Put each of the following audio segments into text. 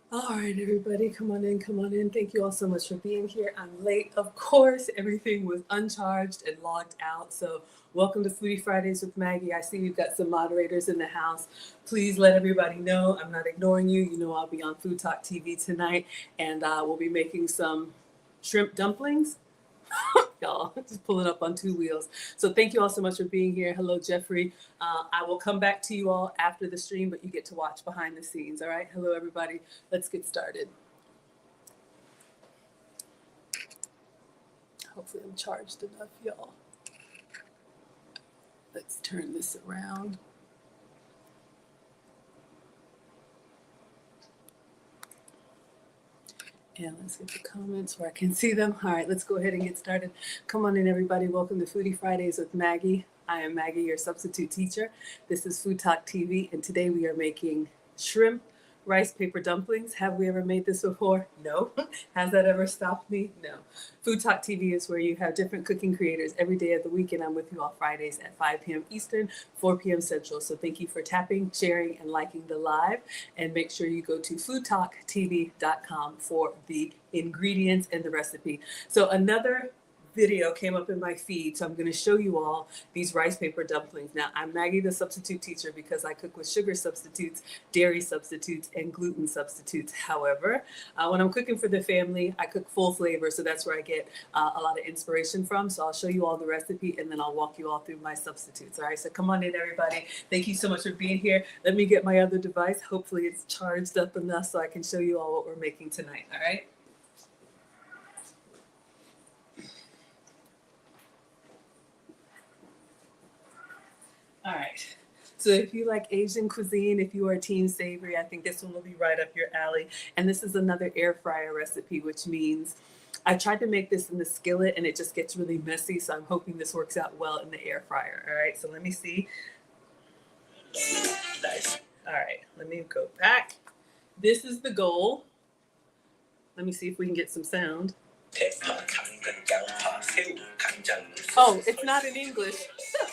All right, everybody, come on in, come on in. Thank you all so much for being here. I'm late, of course. Everything was uncharged and logged out. So welcome to Foodie Fridays with Maggie. I see you've got some moderators in the house. Please let everybody know I'm not ignoring you. You know I'll be on Food Talk TV tonight, and we'll be making some shrimp dumplings. Y'all, just pulling up on two wheels. So thank you all so much for being here. Hello, Jeffrey. I will come back to you all after the stream, but you get to watch behind the scenes. All right. Hello, everybody. Let's get started. Hopefully I'm charged enough, y'all. Let's turn this around. And let's get the comments where I can see them. All right, let's go ahead and get started. Come on in, everybody. Welcome to Foodie Fridays with Maggie. I am Maggie, your substitute teacher. This is Food Talk TV, and today we are making shrimp rice paper dumplings. Have we ever made this before? No. Has that ever stopped me? No. Food Talk TV is where you have different cooking creators every day of the week, and I'm with you all Fridays at 5 p.m. Eastern, 4 p.m. Central. So thank you for tapping, sharing, and liking the live. And make sure you go to foodtalktv.com for the ingredients and the recipe. So another video came up in my feed, so I'm going to show you all these rice paper dumplings. Now, I'm Maggie, the substitute teacher, because I cook with sugar substitutes, dairy substitutes, and gluten substitutes. However, when I'm cooking for the family, I cook full flavor, so that's where I get a lot of inspiration from. So I'll show you all the recipe, and then I'll walk you all through my substitutes. All right, so come on in, everybody. Thank you so much for being here. Let me get my other device. Hopefully it's charged up enough so I can show you all what we're making tonight. All right. All right. So if you like Asian cuisine, if you are team savory, I think this one will be right up your alley. And this is another air fryer recipe, which means I tried to make this in the skillet and it just gets really messy. So I'm hoping this works out well in the air fryer. All right. So let me see. Nice. All right. Let me go back. This is the goal. Let me see if we can get some sound. Oh, it's not in English.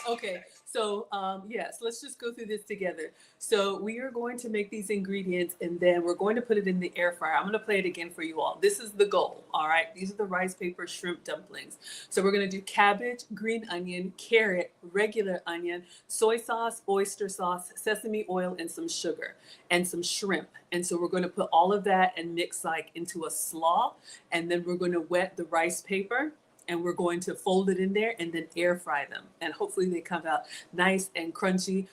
Okay. So yes, let's just go through this together. So we are going to make these ingredients and then we're going to put it in the air fryer. I'm going to play it again for you all. This is the goal. All right. These are the rice paper shrimp dumplings. So we're going to do cabbage, green onion, carrot, regular onion, soy sauce, oyster sauce, sesame oil, and some sugar and some shrimp. And so we're going to put all of that and mix like into a slaw. And then we're going to wet the rice paper. And we're going to fold it in there and then air fry them. And hopefully they come out nice and crunchy.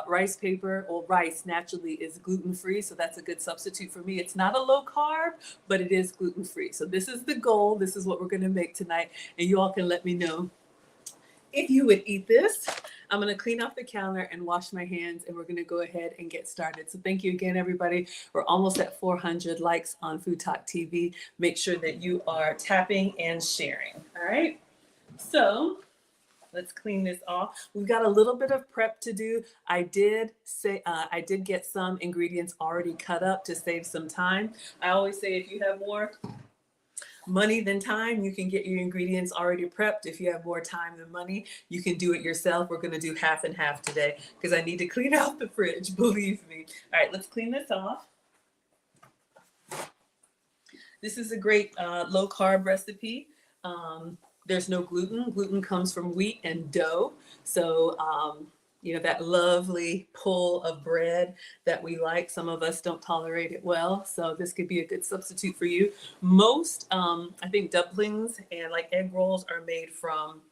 Rice paper or rice naturally is gluten-free, so that's a good substitute for me. It's not a low carb, but it is gluten-free. So this is the goal. This is what we're going to make tonight. And you all can let me know if you would eat this. I'm going to clean off the counter and wash my hands, and we're going to go ahead and get started. So thank you again, everybody. We're almost at 400 likes on Food Talk TV. Make sure that you are tapping and sharing. All right. So let's clean this off. We've got a little bit of prep to do. I did get some ingredients already cut up to save some time. I always say if you have more money than time, you can get your ingredients already prepped. If you have more time than money, you can do it yourself. We're going to do half and half today because I need to clean out the fridge, believe me. All right, let's clean this off. This is a great low carb recipe. There's no gluten. Gluten comes from wheat and dough. So, that lovely pull of bread that we like. Some of us don't tolerate it well. So this could be a good substitute for you. Most, I think dumplings and like egg rolls are made from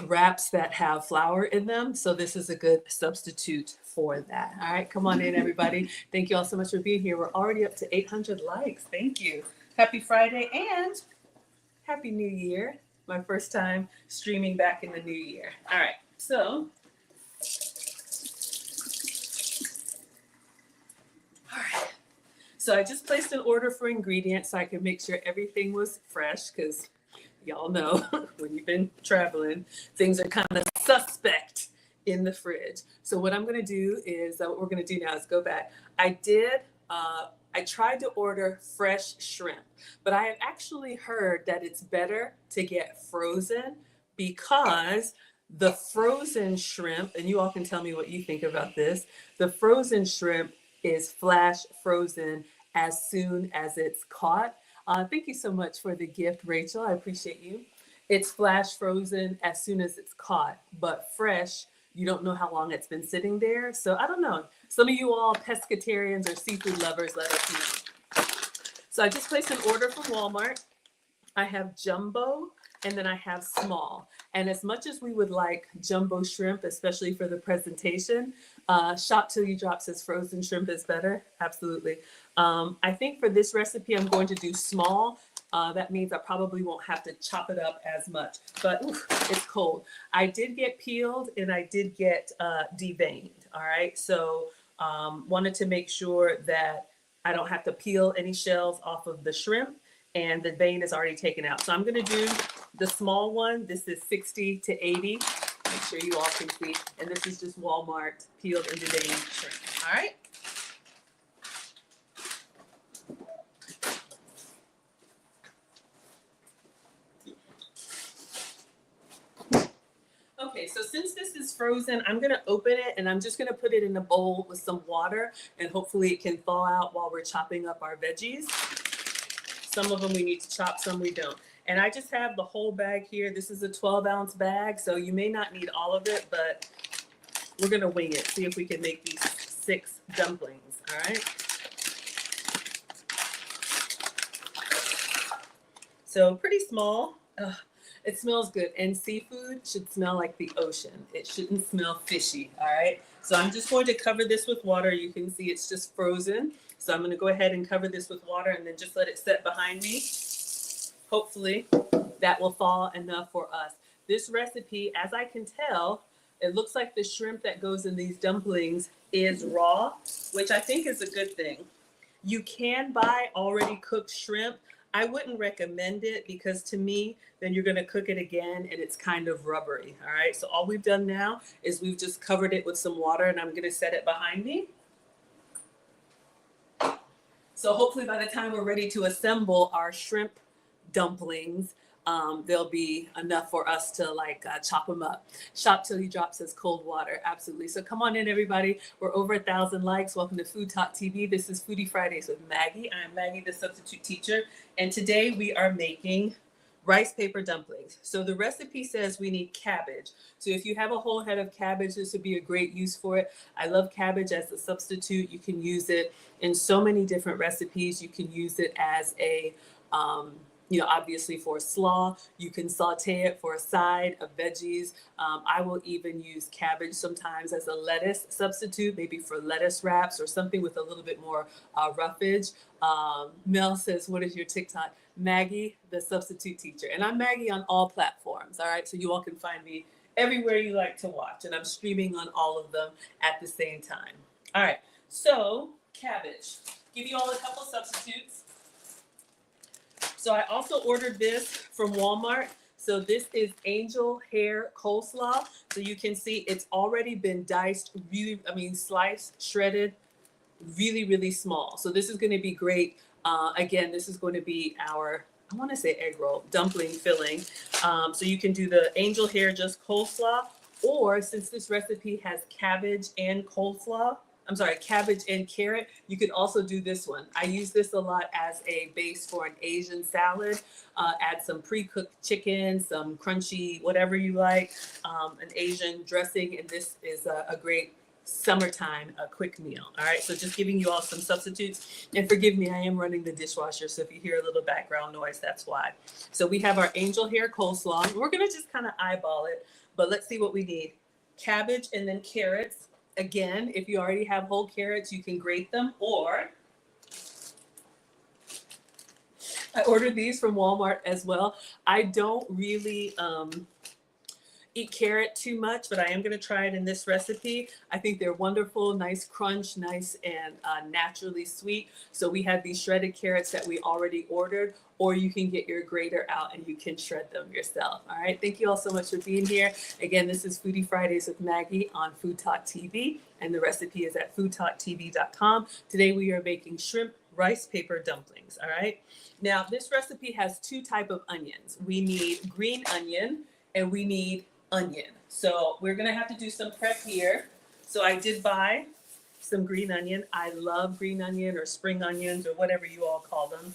wraps that have flour in them. So this is a good substitute for that. All right, come on in, everybody. Thank you all so much for being here. We're already up to 800 likes. Thank you. Happy Friday and Happy New Year. My first time streaming back in the new year. All right, so So I just placed an order for ingredients so I could make sure everything was fresh, because y'all know when you've been traveling, things are kind of suspect in the fridge. So what I'm gonna do is, what we're gonna do now is go back. I tried to order fresh shrimp, but I have actually heard that it's better to get frozen, because the frozen shrimp, and you all can tell me what you think about this, the frozen shrimp is flash frozen as soon as it's caught. Thank you so much for the gift, Rachel. I appreciate you. It's flash frozen as soon as it's caught, but fresh, you don't know how long it's been sitting there. So I don't know. Some of you all pescatarians or seafood lovers, let us know. So I just placed an order from Walmart. I have jumbo and then I have small. And as much as we would like jumbo shrimp, especially for the presentation, Shop Till You Drop says frozen shrimp is better. Absolutely. I think for this recipe, I'm going to do small. That means I probably won't have to chop it up as much, but oof, it's cold. I did get peeled and I did get deveined. All right. So wanted to make sure that I don't have to peel any shells off of the shrimp, and the vein is already taken out. So I'm going to do the small one. This is 60 to 80. Make sure you all can see. And this is just Walmart peeled and deveined shrimp. All right. Okay, so since this is frozen, I'm gonna open it and I'm just gonna put it in a bowl with some water, and hopefully it can thaw out while we're chopping up our veggies. Some of them we need to chop, some we don't. And I just have the whole bag here. This is a 12-ounce bag, so you may not need all of it, but we're gonna wing it, see if we can make these 6 dumplings, all right? So pretty small. It smells good, and seafood should smell like the ocean. It shouldn't smell fishy, all right? So I'm just going to cover this with water. You can see it's just frozen. So I'm gonna go ahead and cover this with water and then just let it set behind me. Hopefully that will thaw enough for us. This recipe, as I can tell, it looks like the shrimp that goes in these dumplings is raw, which I think is a good thing. You can buy already cooked shrimp. I wouldn't recommend it, because to me, then you're gonna cook it again and it's kind of rubbery, all right? So all we've done now is we've just covered it with some water, and I'm gonna set it behind me. So hopefully by the time we're ready to assemble our shrimp dumplings, there'll be enough for us to chop them up. Shop Till You Drop says cold water. Absolutely. So come on in, everybody. We're over 1,000 likes. Welcome to Food Talk TV. This is Foodie Fridays with Maggie. I'm Maggie, the substitute teacher. And today we are making rice paper dumplings. So the recipe says we need cabbage. So if you have a whole head of cabbage, this would be a great use for it. I love cabbage as a substitute. You can use it in so many different recipes. You can use it as a obviously for slaw. You can saute it for a side of veggies. I will even use cabbage sometimes as a lettuce substitute, maybe for lettuce wraps or something with a little bit more roughage. Mel says, what is your TikTok? Maggie, the substitute teacher. And I'm Maggie on all platforms, all right? So you all can find me everywhere you like to watch. And I'm streaming on all of them at the same time. All right, so cabbage. Give you all a couple substitutes. So I also ordered this from Walmart. So this is angel hair coleslaw. So you can see it's already been diced, sliced, shredded, really, really small. So this is going to be great. Again, this is going to be our, I want to say egg roll, dumpling filling. So you can do the angel hair just coleslaw, or since this recipe has cabbage and cabbage and carrot, you could also do this one. I use this a lot as a base for an Asian salad. Add some pre-cooked chicken, some crunchy, whatever you like, an Asian dressing, and this is a great summertime, a quick meal. All right, so just giving you all some substitutes. And forgive me, I am running the dishwasher, so if you hear a little background noise, that's why. So we have our angel hair coleslaw. We're gonna just kind of eyeball it, but let's see what we need. Cabbage and then carrots. Again, if you already have whole carrots, you can grate them, or I ordered these from Walmart as well. I don't really eat carrot too much, but I am going to try it in this recipe. I think they're wonderful, nice crunch, nice and naturally sweet. So we have these shredded carrots that we already ordered, or you can get your grater out and you can shred them yourself. All right. Thank you all so much for being here. Again, this is Foodie Fridays with Maggie on Food Talk TV, and the recipe is at foodtalktv.com. Today we are making shrimp rice paper dumplings. All right. Now this recipe has two types of onions. We need green onion and we need onion. So we're going to have to do some prep here. So I did buy some green onion. I love green onion or spring onions or whatever you all call them.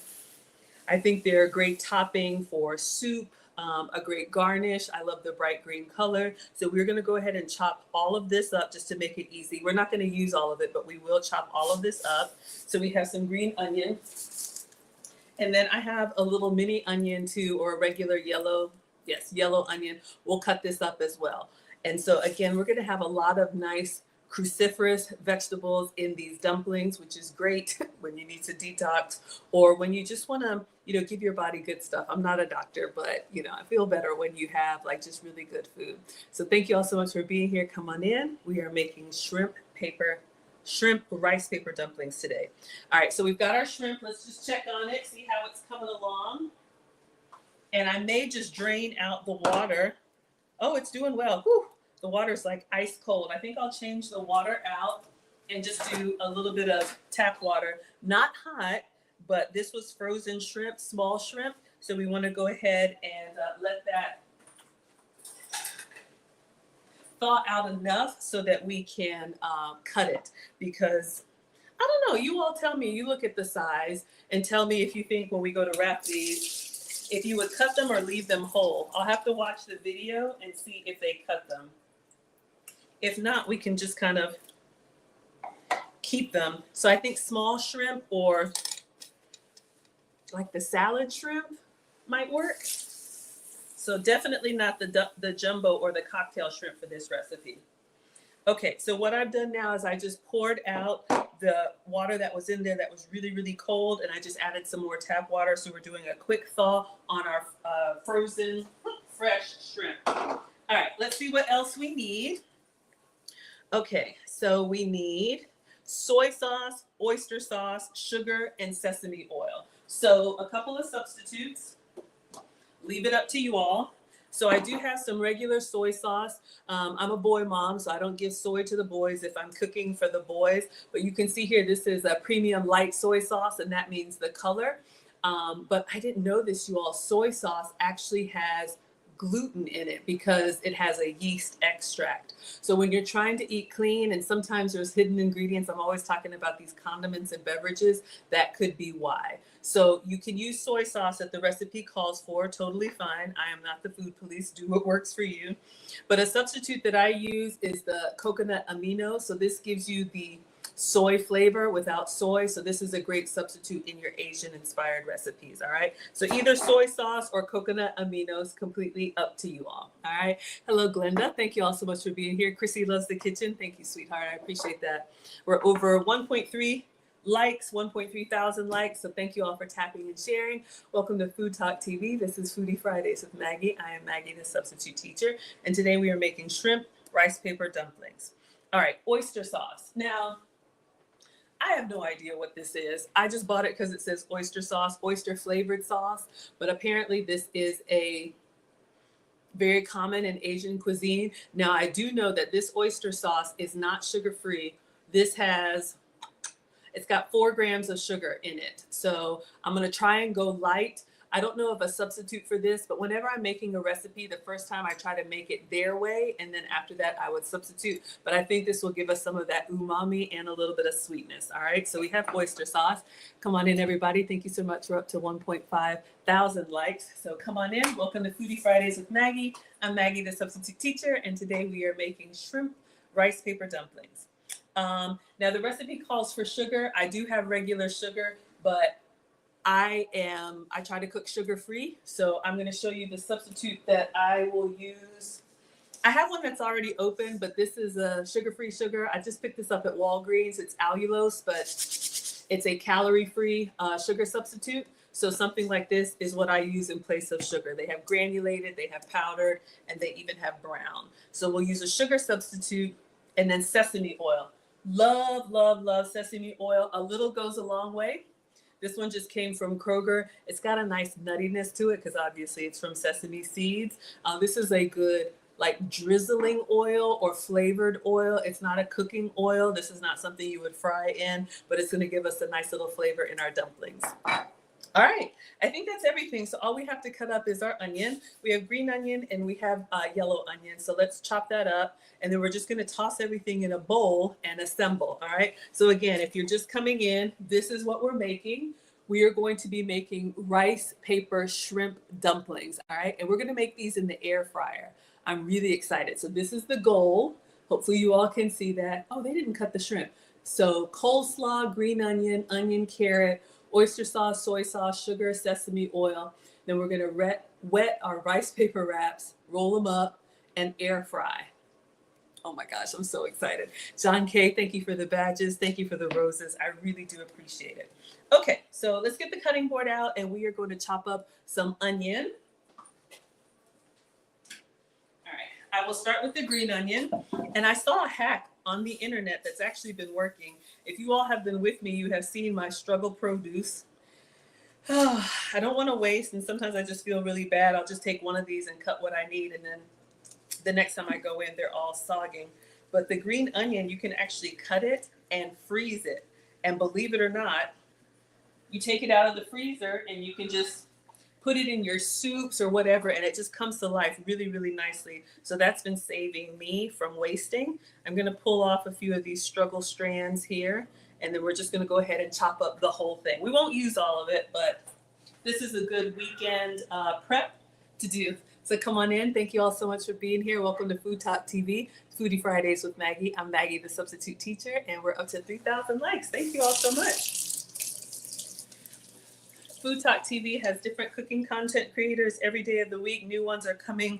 I think they're a great topping for soup, a great garnish. I love the bright green color. So we're going to go ahead and chop all of this up just to make it easy. We're not going to use all of it, but we will chop all of this up. So we have some green onion. And then I have a little mini onion too, or a regular yellow onion. We'll cut this up as well. And so again, we're going to have a lot of nice cruciferous vegetables in these dumplings, which is great when you need to detox or when you just want to, give your body good stuff. I'm not a doctor, but I feel better when you have like just really good food. So thank you all so much for being here. Come on in. We are making shrimp rice paper dumplings today. All right, so we've got our shrimp. Let's just check on it, see how it's coming along. And I may just drain out the water. Oh, it's doing well. Whew. The water's like ice cold. I think I'll change the water out and just do a little bit of tap water. Not hot, but this was frozen shrimp, small shrimp. So we want to go ahead and let that thaw out enough so that we can cut it. Because, I don't know, you all tell me, you look at the size and tell me if you think when we go to wrap these, if you would cut them or leave them whole. I'll have to watch the video and see if they cut them. If not, we can just kind of keep them. So I think small shrimp or like the salad shrimp might work. So definitely not the jumbo or the cocktail shrimp for this recipe. Okay, so what I've done now is I just poured out the water that was in there that was really, really cold, and I just added some more tap water. So we're doing a quick thaw on our frozen fresh shrimp. All right, let's see what else we need. Okay, so we need soy sauce, oyster sauce, sugar, and sesame oil. So a couple of substitutes. Leave it up to you all. So I do have some regular soy sauce. I'm a boy mom, so I don't give soy to the boys if I'm cooking for the boys. But you can see here, this is a premium light soy sauce, and that means the color. But I didn't know this, you all. Soy sauce actually has gluten in it because it has a yeast extract. So when you're trying to eat clean, and sometimes there's hidden ingredients, I'm always talking about these condiments and beverages, that could be why. So you can use soy sauce that the recipe calls for, totally fine. I am not the food police, do what works for you. But a substitute that I use is the coconut amino. So this gives you the soy flavor without soy. So this is a great substitute in your Asian inspired recipes. All right. So either soy sauce or coconut aminos, completely up to you all. All right. Hello, Glenda. Thank you all so much for being here. Chrissy loves the kitchen. Thank you, sweetheart. I appreciate that. We're over 1.3 likes, 1.3 thousand likes. So thank you all for tapping and sharing. Welcome to Food Talk TV. This is Foodie Fridays with Maggie. I am Maggie, the substitute teacher. And today we are making shrimp rice paper dumplings. All right. Oyster sauce. Now, I have no idea what this is. I just bought it because it says oyster sauce, oyster flavored sauce. But apparently this is a very common in Asian cuisine. Now, I do know that this oyster sauce is not sugar-free. It's got 4 grams of sugar in it. So I'm going to try and go light. I don't know of a substitute for this, but whenever I'm making a recipe, the first time I try to make it their way, and then after that I would substitute. But I think this will give us some of that umami and a little bit of sweetness. All right, so we have oyster sauce. Come on in, everybody. Thank you so much. We're up to 1.5 thousand likes. So come on in. Welcome to Foodie Fridays with Maggie. I'm Maggie, the substitute teacher, and today we are making shrimp rice paper dumplings. Now the recipe calls for sugar. I do have regular sugar, but I try to cook sugar-free, so I'm going to show you the substitute that I will use. I have one that's already open, but this is a sugar-free sugar. I just picked this up at Walgreens. It's allulose, but it's a calorie-free sugar substitute. So something like this is what I use in place of sugar. They have granulated, they have powdered, and they even have brown. So we'll use a sugar substitute and then sesame oil. Love, love, love sesame oil. A little goes a long way. This one just came from Kroger. It's got a nice nuttiness to it because obviously it's from sesame seeds. This is a good like drizzling oil or flavored oil. It's not a cooking oil. This is not something you would fry in, but it's going to give us a nice little flavor in our dumplings. All right, I think that's everything. So all we have to cut up is our onion. We have green onion and we have yellow onion. So let's chop that up. And then we're just gonna toss everything in a bowl and assemble, all right? So again, if you're just coming in, this is what we're making. We are going to be making rice paper shrimp dumplings, all right? And we're gonna make these in the air fryer. I'm really excited. So this is the goal. Hopefully you all can see that. Oh, they didn't cut the shrimp. So coleslaw, green onion, onion, carrot, oyster sauce, soy sauce, sugar, sesame oil. Then we're gonna wet our rice paper wraps, roll them up, and air fry. Oh my gosh, I'm so excited. John K., thank you for the badges. Thank you for the roses. I really do appreciate it. Okay, so let's get the cutting board out and we are going to chop up some onion. All right, I will start with the green onion. And I saw a hack on the internet that's actually been working. If you all have been with me, you have seen my struggle produce. I don't want to waste, and sometimes I just feel really bad. I'll just take one of these and cut what I need, and then the next time I go in, they're all sogging. But the green onion, you can actually cut it and freeze it. And believe it or not, you take it out of the freezer and you can just put it in your soups or whatever, and it just comes to life really, really nicely. So that's been saving me from wasting. I'm gonna pull off a few of these struggle strands here, and then we're just gonna go ahead and chop up the whole thing. We won't use all of it, but this is a good weekend prep to do. So come on in. Thank you all so much for being here. Welcome to Food Talk TV, Foodie Fridays with Maggie. I'm Maggie, the substitute teacher, and we're up to 3,000 likes. Thank you all so much. Food Talk TV has different cooking content creators every day of the week. New ones are coming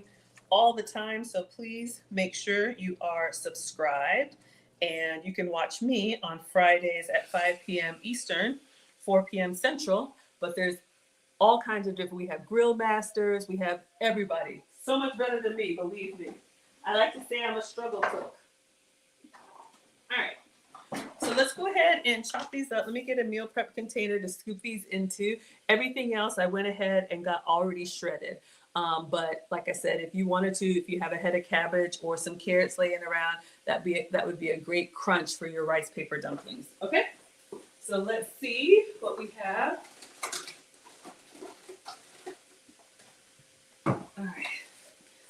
all the time, so please make sure you are subscribed. And you can watch me on Fridays at 5 p.m. Eastern, 4 p.m. Central. But there's all kinds of different, we have grill masters, we have everybody. So much better than me, believe me. I like to say I'm a struggle cook. All right. So let's go ahead and chop these up. Let me get a meal prep container to scoop these into. Everything else I went ahead and got already shredded. But like I said, if you wanted to, if you have a head of cabbage or some carrots laying around, that would be a great crunch for your rice paper dumplings. Okay, so let's see what we have. All right,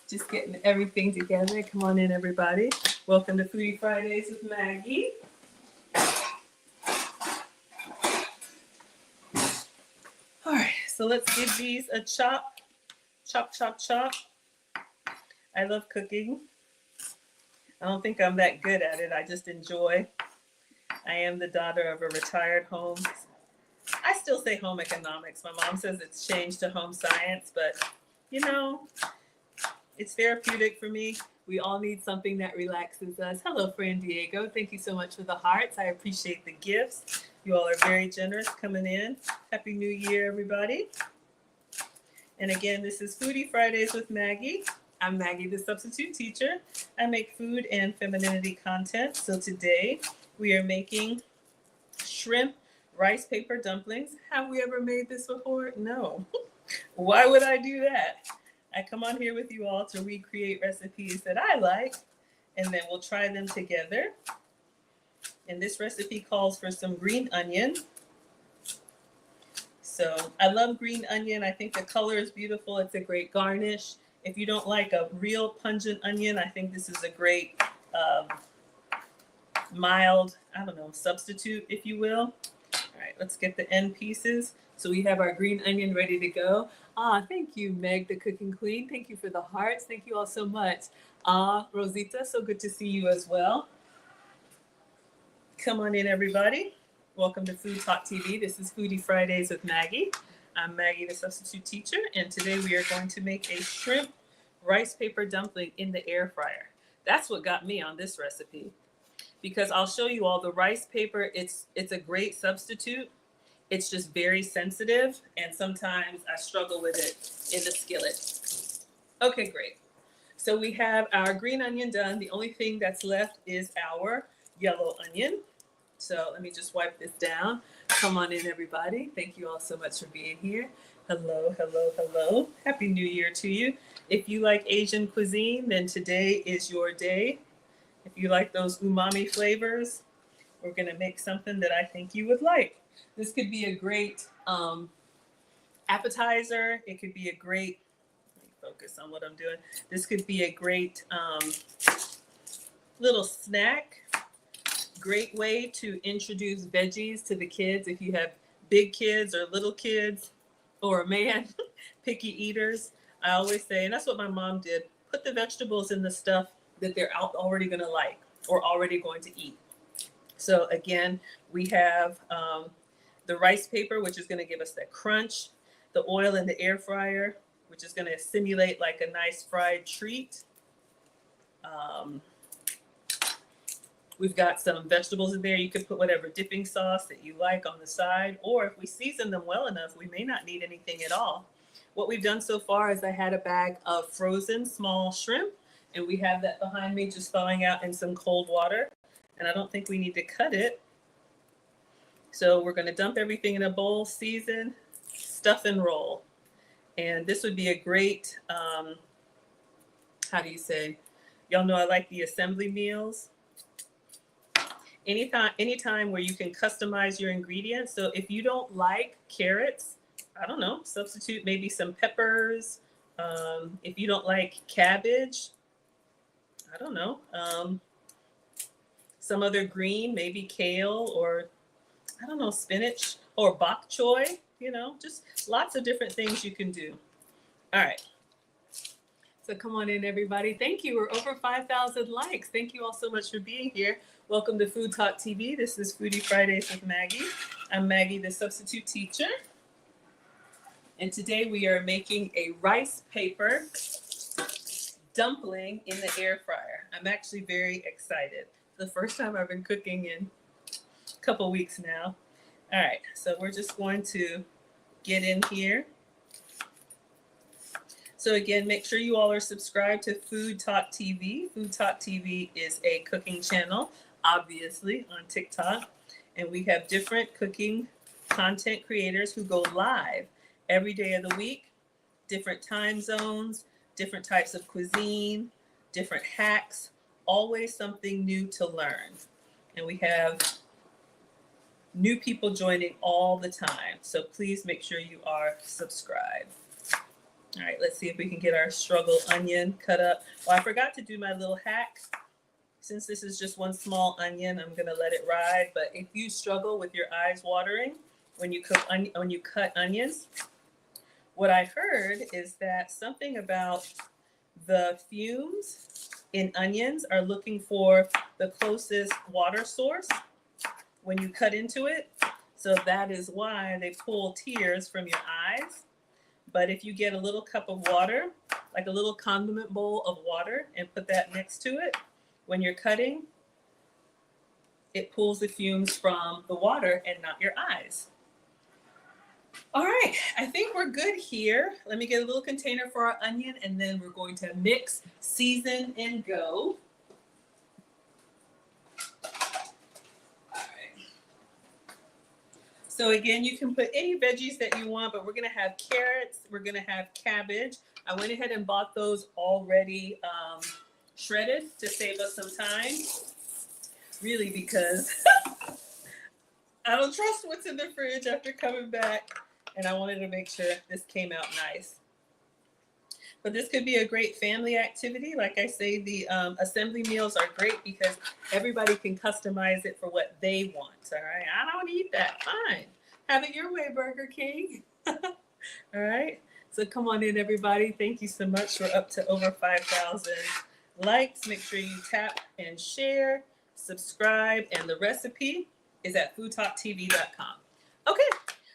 just getting everything together. Come on in, everybody. Welcome to Foodie Fridays with Maggie. All right, so let's give these a chop. Chop, chop, chop. I love cooking. I don't think I'm that good at it. I just enjoy. I am the daughter of a retired home. I still say home economics. My mom says it's changed to home science, but you know, it's therapeutic for me. We all need something that relaxes us. Hello, friend Diego. Thank you so much for the hearts. I appreciate the gifts. You all are very generous coming in. Happy New Year, everybody. And again, this is Foodie Fridays with Maggie. I'm Maggie, the substitute teacher. I make food and femininity content. So today we are making shrimp rice paper dumplings. Have we ever made this before? No. Why would I do that? I come on here with you all to recreate recipes that I like, and then we'll try them together. And this recipe calls for some green onion. So I love green onion. I think the color is beautiful. It's a great garnish. If you don't like a real pungent onion, I think this is a great mild, substitute, if you will. All right, let's get the end pieces. So we have our green onion ready to go. Thank you, Meg, the cooking queen. Thank you for the hearts. Thank you all so much. Rosita, so good to see you as well. Come on in, everybody. Welcome to Food Talk TV. This is Foodie Fridays with Maggie. I'm Maggie, the substitute teacher, and today we are going to make a shrimp rice paper dumpling in the air fryer. That's what got me on this recipe, because I'll show you all the rice paper. It's a great substitute. It's just very sensitive, and sometimes I struggle with it in the skillet. Okay, great. So we have our green onion done. The only thing that's left is our yellow onion. So let me just wipe this down. Come on in, everybody. Thank you all so much for being here. Hello, hello, hello. Happy New Year to you. If you like Asian cuisine, then today is your day. If you like those umami flavors, we're going to make something that I think you would like. This could be a great appetizer. It could be a great, let me focus on what I'm doing. This could be a great little snack. Great way to introduce veggies to the kids if you have big kids or little kids or a man, picky eaters. I always say, and that's what my mom did, put the vegetables in the stuff that they're already going to like or already going to eat. So again, we have the rice paper, which is going to give us that crunch, the oil in the air fryer, which is going to simulate like a nice fried treat. We've got some vegetables in there. You can put whatever dipping sauce that you like on the side, or if we season them well enough, we may not need anything at all. What we've done so far is I had a bag of frozen small shrimp, and we have that behind me just thawing out in some cold water. And I don't think we need to cut it. So we're going to dump everything in a bowl, season, stuff, and roll. And this would be a great, how do you say? Y'all know I like the assembly meals. Anytime where you can customize your ingredients. So if you don't like carrots, I don't know, substitute maybe some peppers. If you don't like cabbage, I don't know, some other green, maybe kale or, I don't know, spinach or bok choy, you know, just lots of different things you can do. All right. So come on in, everybody. Thank you. We're over 5,000 likes. Thank you all so much for being here. Welcome to Food Talk TV. This is Foodie Fridays with Maggie. I'm Maggie, the substitute teacher. And today we are making a rice paper dumpling in the air fryer. I'm actually very excited. The first time I've been cooking in a couple weeks now. All right, so we're just going to get in here. So again, make sure you all are subscribed to Food Talk TV. Food Talk TV is a cooking channel, obviously, on TikTok. And we have different cooking content creators who go live every day of the week, different time zones, different types of cuisine, different hacks, always something new to learn. And we have new people joining all the time. So please make sure you are subscribed. All right, let's see if we can get our struggle onion cut up. Well, I forgot to do my little hack. Since this is just one small onion, I'm gonna let it ride. But if you struggle with your eyes watering when you cut onions, what I heard is that something about the fumes in onions are looking for the closest water source when you cut into it. So that is why they pull tears from your eyes. But if you get a little cup of water, like a little condiment bowl of water, and put that next to it, when you're cutting, it pulls the fumes from the water and not your eyes. All right, I think we're good here. Let me get a little container for our onion, and then we're going to mix, season, and go. So again, you can put any veggies that you want, but we're gonna have carrots, we're gonna have cabbage. I went ahead and bought those already shredded to save us some time. Really, because I don't trust what's in the fridge after coming back, and I wanted to make sure this came out nice. But this could be a great family activity. Like I say, the assembly meals are great because everybody can customize it for what they want. All right, I don't eat that. Fine, have it your way, Burger King. All right, so come on in, everybody. Thank you so much. We're up to over 5,000 likes. Make sure you tap and share, subscribe, and the recipe is at foodtalktv.com. Okay.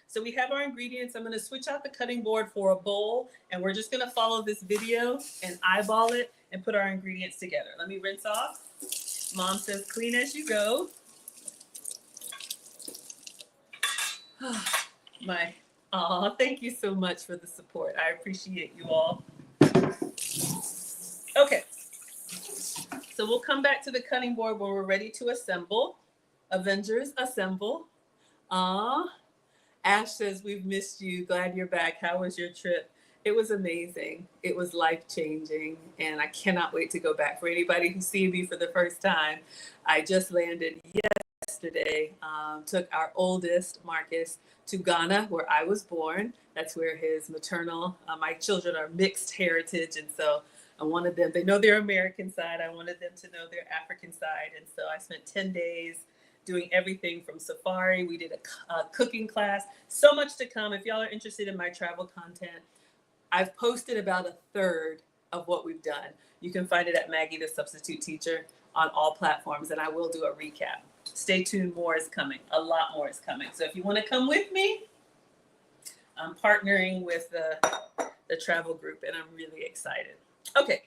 So we have our ingredients. I'm going to switch out the cutting board for a bowl, and we're just going to follow this video and eyeball it and put our ingredients together. Let me rinse off. Mom says clean as you go. Thank you so much for the support. I appreciate you all. Okay, so we'll come back to the cutting board when we're ready to assemble. Avengers, assemble. Ash says, we've missed you. Glad you're back. How was your trip? It was amazing. It was life-changing, and I cannot wait to go back. For anybody who's seeing me for the first time, I just landed yesterday. Took our oldest, Marcus, to Ghana, where I was born. That's where his maternal, my children are mixed heritage, and so I wanted them, they know their American side, I wanted them to know their African side, and so I spent 10 days doing everything from safari. We did a cooking class. So much to come. If y'all are interested in my travel content, I've posted about a third of what we've done. You can find it at Maggie, the Substitute Teacher, on all platforms, and I will do a recap. Stay tuned, more is coming. A lot more is coming. So if you want to come with me, I'm partnering with the travel group, and I'm really excited. Okay,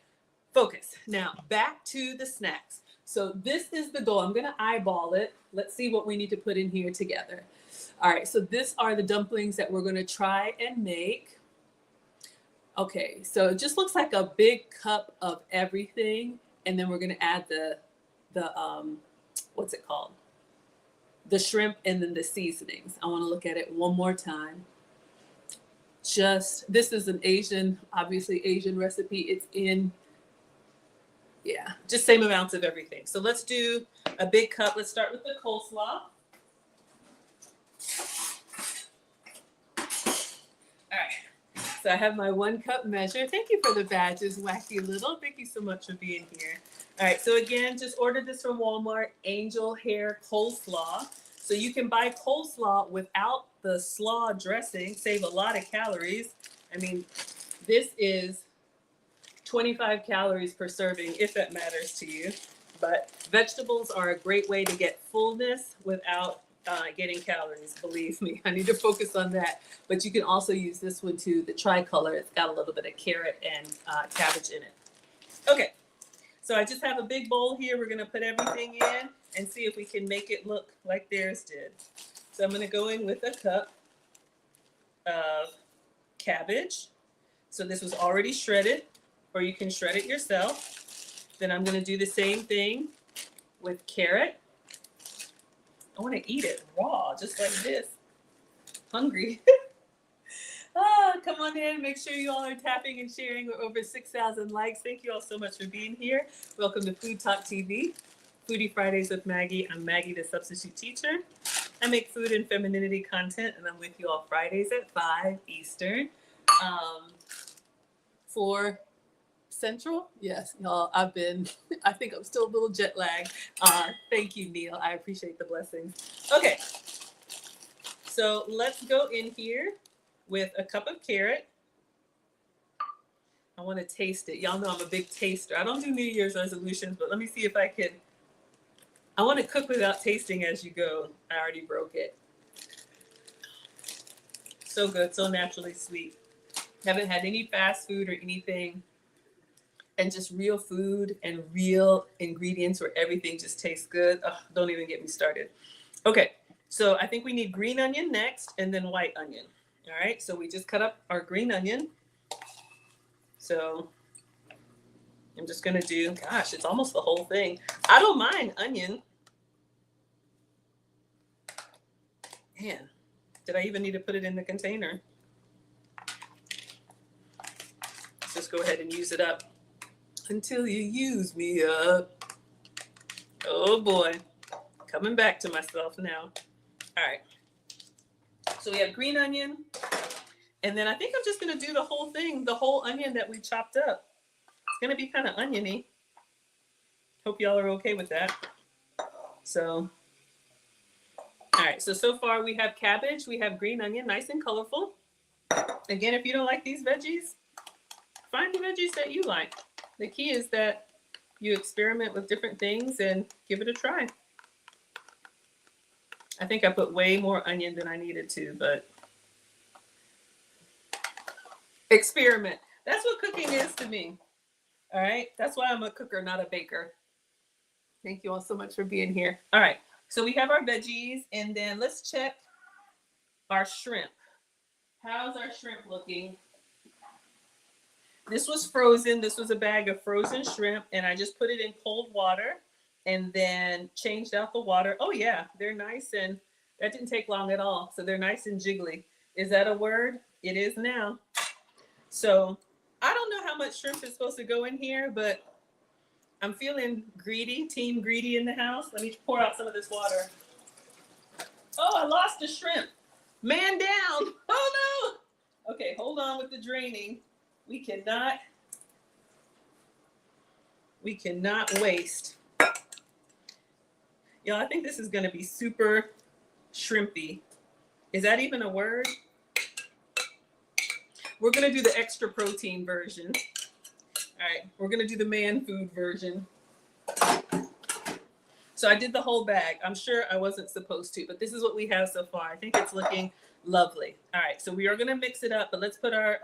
focus. Now, back to the snacks. So this is the goal. I'm going to eyeball it. Let's see what we need to put in here together. All right, so these are the dumplings that we're going to try and make. Okay, so it just looks like a big cup of everything, and then we're going to add the what's it called? The shrimp and then the seasonings. I want to look at it one more time. This is an Asian, obviously Asian recipe. It's in, yeah, just same amounts of everything. So let's do a big cup. Let's start with the coleslaw. All right. So I have my 1 cup measure. Thank you for the badges, Wacky Little. Thank you so much for being here. All right. So again, just ordered this from Walmart, angel hair coleslaw. So you can buy coleslaw without the slaw dressing, save a lot of calories. I mean, this is 25 calories per serving, if that matters to you. But vegetables are a great way to get fullness without getting calories. Believe me, I need to focus on that. But you can also use this one too, the tricolor. It's got a little bit of carrot and cabbage in it. Okay, so I just have a big bowl here. We're gonna put everything in and see if we can make it look like theirs did. So I'm gonna go in with a cup of cabbage. So this was already shredded, or you can shred it yourself. Then I'm gonna do the same thing with carrot. I wanna eat it raw, just like this. Hungry. Come on in, make sure you all are tapping and sharing. We're over 6,000 likes. Thank you all so much for being here. Welcome to Food Talk TV, Foodie Fridays with Maggie. I'm Maggie, the Substitute Teacher. I make food and femininity content, and I'm with you all Fridays at 5 Eastern. 4 Central? Yes, y'all, I think I'm still a little jet lagged. Thank you, Neil. I appreciate the blessings. Okay, so let's go in here with a cup of carrot. I want to taste it. Y'all know I'm a big taster. I don't do New Year's resolutions, but let me see if I can. I want to cook without tasting as you go. I already broke it. So good, so naturally sweet. Haven't had any fast food or anything. And just real food and real ingredients where everything just tastes good. Ugh, don't even get me started. Okay, so I think we need green onion next and then white onion. All right, so we just cut up our green onion. So I'm just gonna do, gosh, it's almost the whole thing. I don't mind onion. Man, did I even need to put it in the container? Let's just go ahead and use it up until you use me up. Oh boy, coming back to myself now. All right, so we have green onion. And then I think I'm just gonna do the whole thing, the whole onion that we chopped up. It's gonna be kind of oniony. Hope y'all are okay with that. So, all right, so far we have cabbage, we have green onion, nice and colorful. Again, if you don't like these veggies, find the veggies that you like. The key is that you experiment with different things and give it a try. I think I put way more onion than I needed to, but experiment. That's what cooking is to me. All right. That's why I'm a cooker, not a baker. Thank you all so much for being here. All right. So we have our veggies, and then let's check our shrimp. How's our shrimp looking? This was frozen. This was a bag of frozen shrimp, and I just put it in cold water and then changed out the water. Oh yeah, they're nice, and that didn't take long at all. So they're nice and jiggly. Is that a word? It is now. So I don't know how much shrimp is supposed to go in here, but I'm feeling greedy, team greedy in the house. Let me pour out some of this water. Oh, I lost the shrimp. Man down. Oh no. Okay, hold on with the draining. We cannot waste. Y'all, I think this is going to be super shrimpy. Is that even a word? We're going to do the extra protein version. All right, we're going to do the man food version. So I did the whole bag. I'm sure I wasn't supposed to, but this is what we have so far. I think it's looking lovely. All right, so we are going to mix it up, but let's put our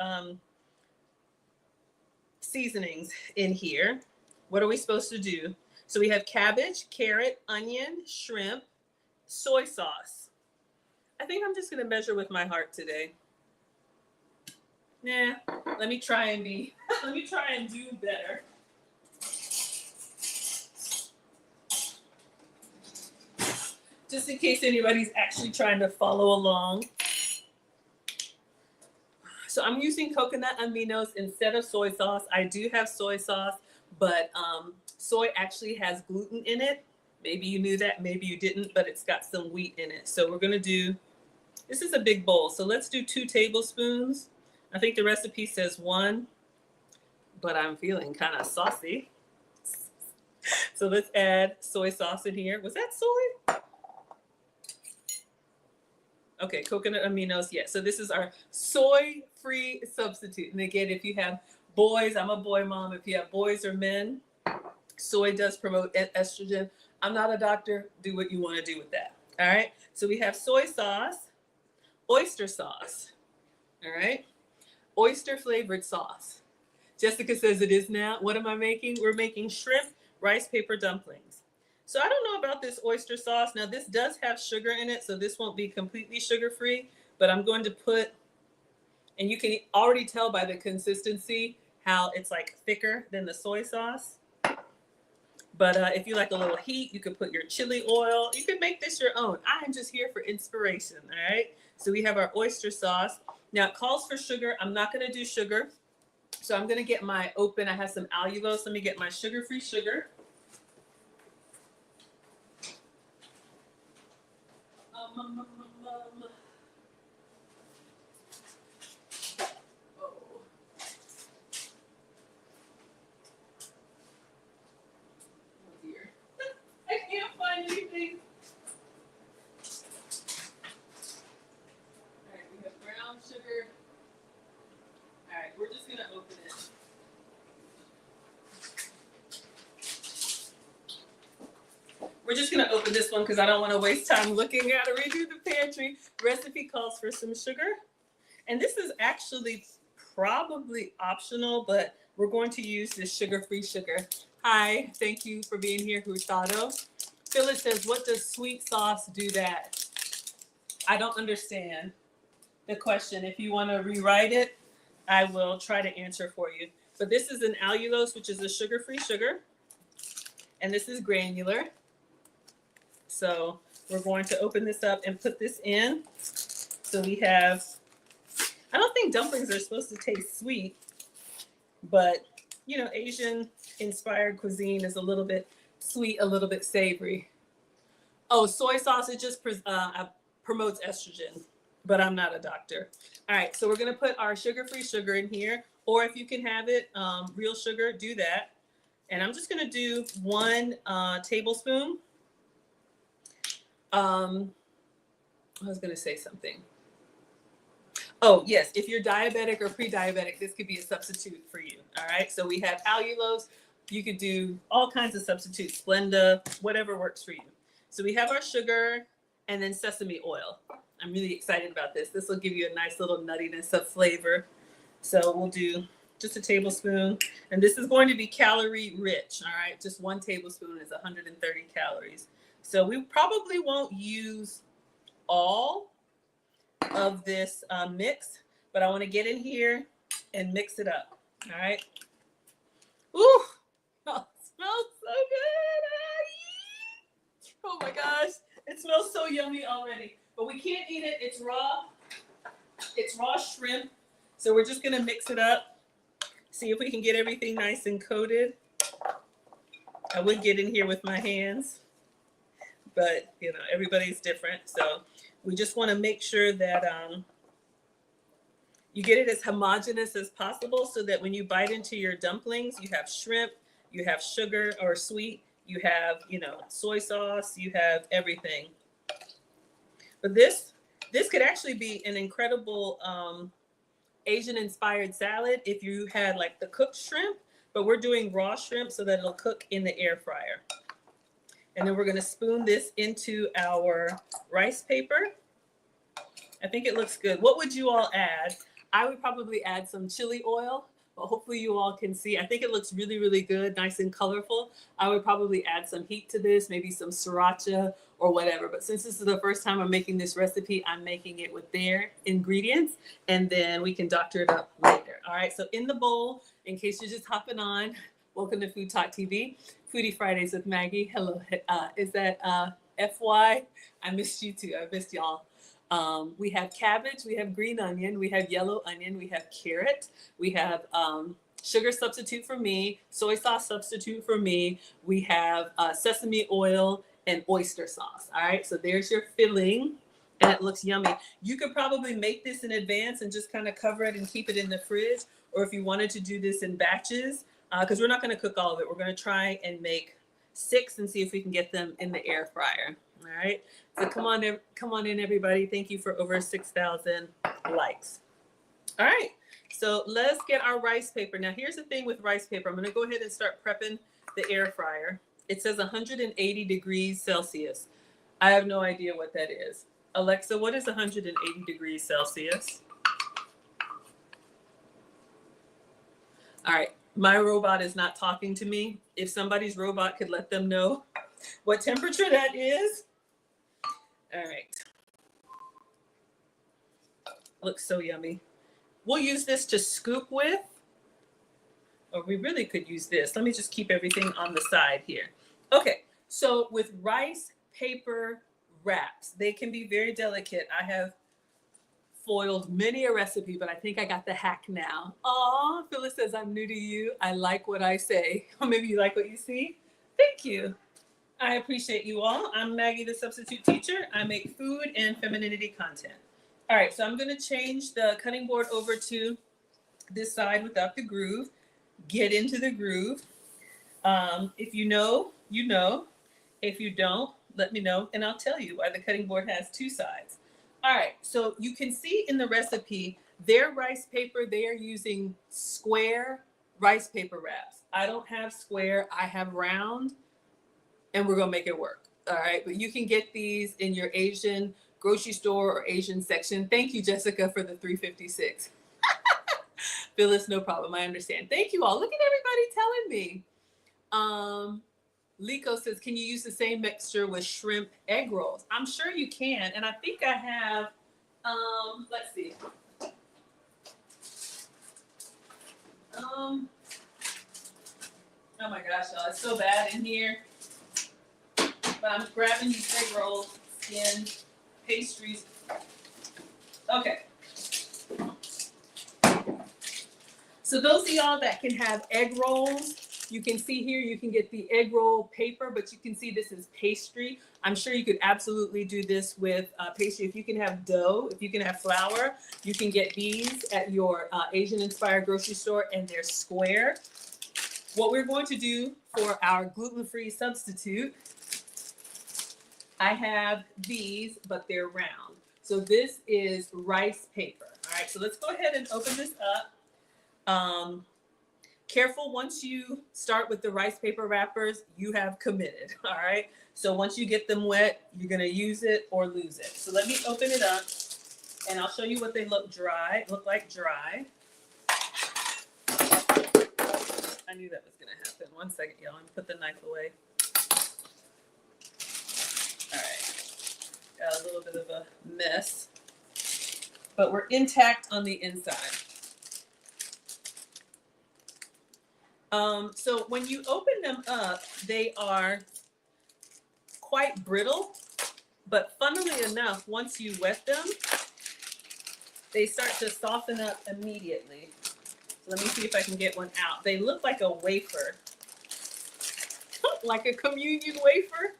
seasonings in here. What are we supposed to do? So we have cabbage, carrot, onion, shrimp, soy sauce. I think I'm just going to measure with my heart today. Nah, let me try and do better. Just in case anybody's actually trying to follow along. So I'm using coconut aminos instead of soy sauce. I do have soy sauce, but soy actually has gluten in it. Maybe you knew that, maybe you didn't, but it's got some wheat in it. So we're gonna do, this is a big bowl. So let's do 2 tablespoons. I think the recipe says 1, but I'm feeling kind of saucy. So let's add soy sauce in here. Was that soy? Okay, coconut aminos, yeah. So this is our soy-free substitute. And again, if you have boys, I'm a boy mom. If you have boys or men, soy does promote estrogen. I'm not a doctor. Do what you want to do with that. All right. So we have soy sauce, oyster sauce. All right. Oyster flavored sauce. Jessica says it is now. What am I making? We're making shrimp rice paper dumplings. So I don't know about this oyster sauce. Now this does have sugar in it, so this won't be completely sugar-free, but I'm going to put, and you can already tell by the consistency how it's like thicker than the soy sauce. But if you like a little heat, you could put your chili oil. You can make this your own. I am just here for inspiration, all right? So we have our oyster sauce. Now it calls for sugar. I'm not gonna do sugar. So I'm gonna get my open, I have some allulose. Let me get my sugar-free sugar. We're just going to open this one because I don't want to waste time looking at it. Redo the pantry. Recipe calls for some sugar. And this is actually probably optional, but we're going to use this sugar-free sugar. Hi, thank you for being here, Hurtado. Phyllis says, what does sweet sauce do that? I don't understand the question. If you want to rewrite it, I will try to answer for you. But this is an allulose, which is a sugar-free sugar. And this is granular. So we're going to open this up and put this in. So we have, I don't think dumplings are supposed to taste sweet, but you know, Asian inspired cuisine is a little bit sweet, a little bit savory. Oh, soy sauce, it just promotes estrogen, but I'm not a doctor. All right, so we're gonna put our sugar-free sugar in here, or if you can have it, real sugar, do that. And I'm just gonna do 1 tablespoon. I was going to say something. Oh, yes. If you're diabetic or pre-diabetic, this could be a substitute for you. All right. So we have allulose. You could do all kinds of substitutes, Splenda, whatever works for you. So we have our sugar and then sesame oil. I'm really excited about this. This will give you a nice little nuttiness of flavor. So we'll do just a tablespoon. And this is going to be calorie rich. All right. Just 1 tablespoon is 130 calories. So we probably won't use all of this mix, but I want to get in here and mix it up. All right. Ooh, oh, it smells so good. Oh my gosh, it smells so yummy already. But we can't eat it. It's raw. It's raw shrimp. So we're just gonna mix it up. See if we can get everything nice and coated. I would get in here with my hands, but you know, everybody's different. So we just want to make sure that you get it as homogeneous as possible so that when you bite into your dumplings, you have shrimp, you have sugar or sweet, you have, you know, soy sauce, you have everything. But this could actually be an incredible Asian inspired salad if you had like the cooked shrimp, but we're doing raw shrimp so that it'll cook in the air fryer. And then we're going to spoon this into our rice paper. I think it looks good. What would you all add? I would probably add some chili oil, but hopefully you all can see. I think it looks really, really good, nice and colorful. I would probably add some heat to this, maybe some sriracha or whatever. But since this is the first time I'm making this recipe, I'm making it with their ingredients, and then we can doctor it up later. All right, so in the bowl, in case you're just hopping on, welcome to Food Talk TV, Foodie Fridays with Maggie. Hello, is that FY? I missed you too. I missed y'all. We have cabbage, we have green onion, we have yellow onion, we have carrot, we have sugar substitute for me, soy sauce substitute for me, we have sesame oil and oyster sauce. All right, so there's your filling, and it looks yummy. You could probably make this in advance and just kind of cover it and keep it in the fridge, or if you wanted to do this in batches, because we're not going to cook all of it. We're going to try and make 6 and see if we can get them in the air fryer. All right, so come on in, everybody. Thank you for over 6,000 likes. All right, so let's get our rice paper. Now, here's the thing with rice paper. I'm going to go ahead and start prepping the air fryer. It says 180 degrees Celsius. I have no idea what that is. Alexa, what is 180 degrees Celsius? All right, my robot is not talking to me. If somebody's robot could let them know what temperature that is. All right. Looks so yummy. We'll use this to scoop with, or we really could use this. Let me just keep everything on the side here. Okay, so with rice paper wraps, they can be very delicate. I have foiled many a recipe, but I think I got the hack now. Aw, Phyllis says I'm new to you. I like what I say. Or maybe you like what you see. Thank you. I appreciate you all. I'm Maggie, the substitute teacher. I make food and femininity content. All right, so I'm going to change the cutting board over to this side without the groove. Get into the groove. If you know, you know. If you don't, let me know, and I'll tell you why the cutting board has 2 sides. All right, so you can see in the recipe, their rice paper, they are using square rice paper wraps. I don't have square, I have round, and we're gonna make it work. All right, but you can get these in your Asian grocery store or Asian section. Thank you, Jessica, for the 356. Phyllis, no problem, I understand. Thank you all. Look at everybody telling me. Liko says, can you use the same mixture with shrimp egg rolls? I'm sure you can, and I think I have, let's see. Oh my gosh, y'all, it's so bad in here. But I'm grabbing these egg rolls, skin, pastries. Okay. So those of y'all that can have egg rolls, you can see here, you can get the egg roll paper, but you can see this is pastry. I'm sure you could absolutely do this with pastry. If you can have dough, if you can have flour, you can get these at your Asian-inspired grocery store, and they're square. What we're going to do for our gluten-free substitute, I have these, but they're round. So this is rice paper. All right, so let's go ahead and open this up. Careful, once you start with the rice paper wrappers, you have committed, all right? So once you get them wet, you're gonna use it or lose it. So let me open it up, and I'll show you what they look like dry. I knew that was gonna happen. 1 second, y'all, let me put the knife away. All right, got a little bit of a mess. but we're intact on the inside. So when you open them up, they are quite brittle, but funnily enough, once you wet them, they start to soften up immediately. So let me see if I can get one out. They look like a wafer, like a communion wafer,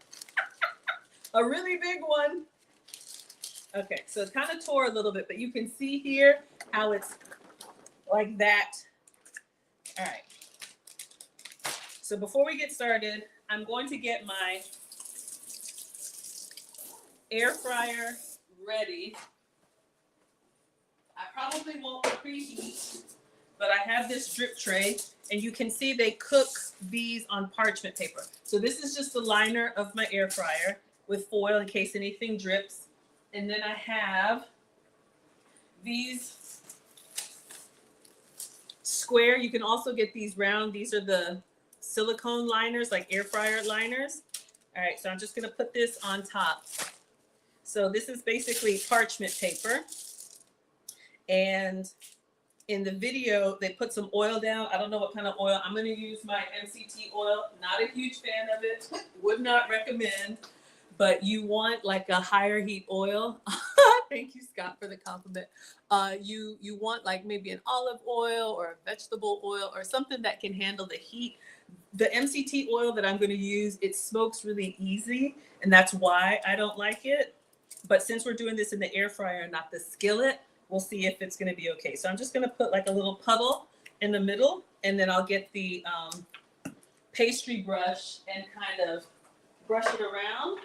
a really big one. Okay, so it kind of tore a little bit, but you can see here how it's like that. All right. So before we get started, I'm going to get my air fryer ready. I probably won't preheat, but I have this drip tray, and you can see they cook these on parchment paper. So this is just the liner of my air fryer with foil in case anything drips. And then I have these square. You can also get these round. These are the silicone liners, like air fryer liners. All right, so I'm just gonna put this on top. So this is basically parchment paper. And in the video, they put some oil down. I don't know what kind of oil. I'm gonna use my MCT oil. Not a huge fan of it. Would not recommend. But you want like a higher heat oil. Thank you, Scott, for the compliment. You want like maybe an olive oil or a vegetable oil or something that can handle the heat. The MCT oil that I'm going to use, it smokes really easy, and that's why I don't like it. But since we're doing this in the air fryer, not the skillet, we'll see if it's going to be okay. So I'm just going to put like a little puddle in the middle, and then I'll get the pastry brush and kind of brush it around.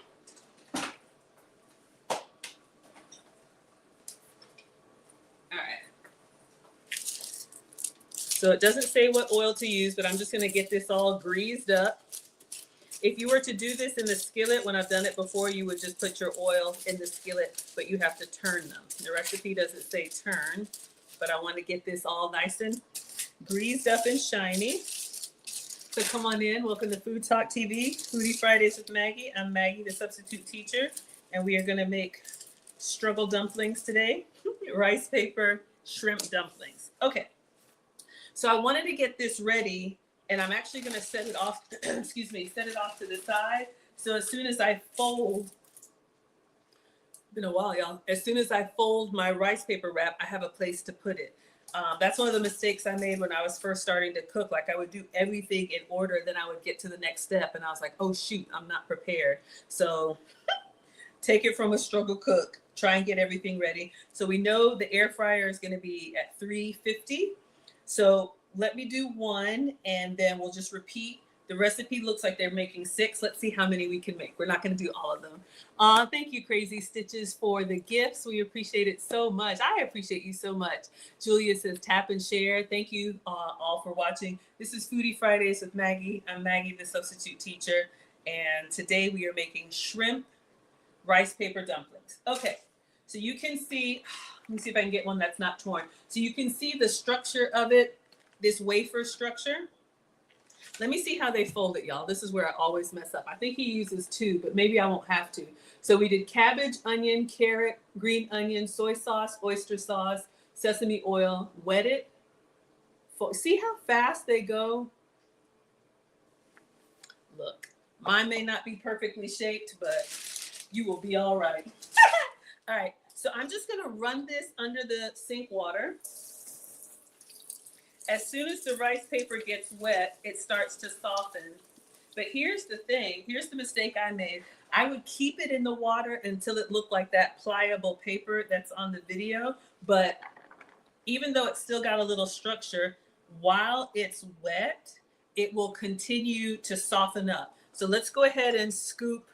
All right. So it doesn't say what oil to use, but I'm just going to get this all greased up. If you were to do this in the skillet, when I've done it before, you would just put your oil in the skillet, but you have to turn them. The recipe doesn't say turn, but I want to get this all nice and greased up and shiny. So come on in. Welcome to Food Talk TV, Foodie Fridays with Maggie. I'm Maggie, the substitute teacher, and we are going to make struggle dumplings today. Rice paper shrimp dumplings. Okay. So I wanted to get this ready, and I'm actually going to set it off, excuse me, set it off to the side. So as soon as I fold, been a while, y'all. As soon as I fold my rice paper wrap, I have a place to put it. That's one of the mistakes I made when I was first starting to cook. Like I would do everything in order, then I would get to the next step, and I was like, oh shoot, I'm not prepared. So take it from a struggle cook. Try and get everything ready. So we know the air fryer is going to be at 350. So let me do one, and then we'll just repeat. The recipe looks like they're making 6. Let's see how many we can make. We're not going to do all of them. Thank you, Crazy Stitches, for the gifts. We appreciate it so much. I appreciate you so much. Julia says tap and share. Thank you all for watching. This is Foodie Fridays with Maggie. I'm Maggie, the substitute teacher. And today we are making shrimp rice paper dumplings. Okay, so you can see, let me see if I can get one that's not torn. So you can see the structure of it, this wafer structure. Let me see how they fold it, y'all. This is where I always mess up. I think he uses 2, but maybe I won't have to. So we did cabbage, onion, carrot, green onion, soy sauce, oyster sauce, sesame oil, wet it. See how fast they go? Look, mine may not be perfectly shaped, but you will be all right. All right, so I'm just gonna run this under the sink water. As soon as the rice paper gets wet, it starts to soften. But here's the thing, here's the mistake I made. I would keep it in the water until it looked like that pliable paper that's on the video. But even though it's still got a little structure, while it's wet, it will continue to soften up. So let's go ahead and scoop.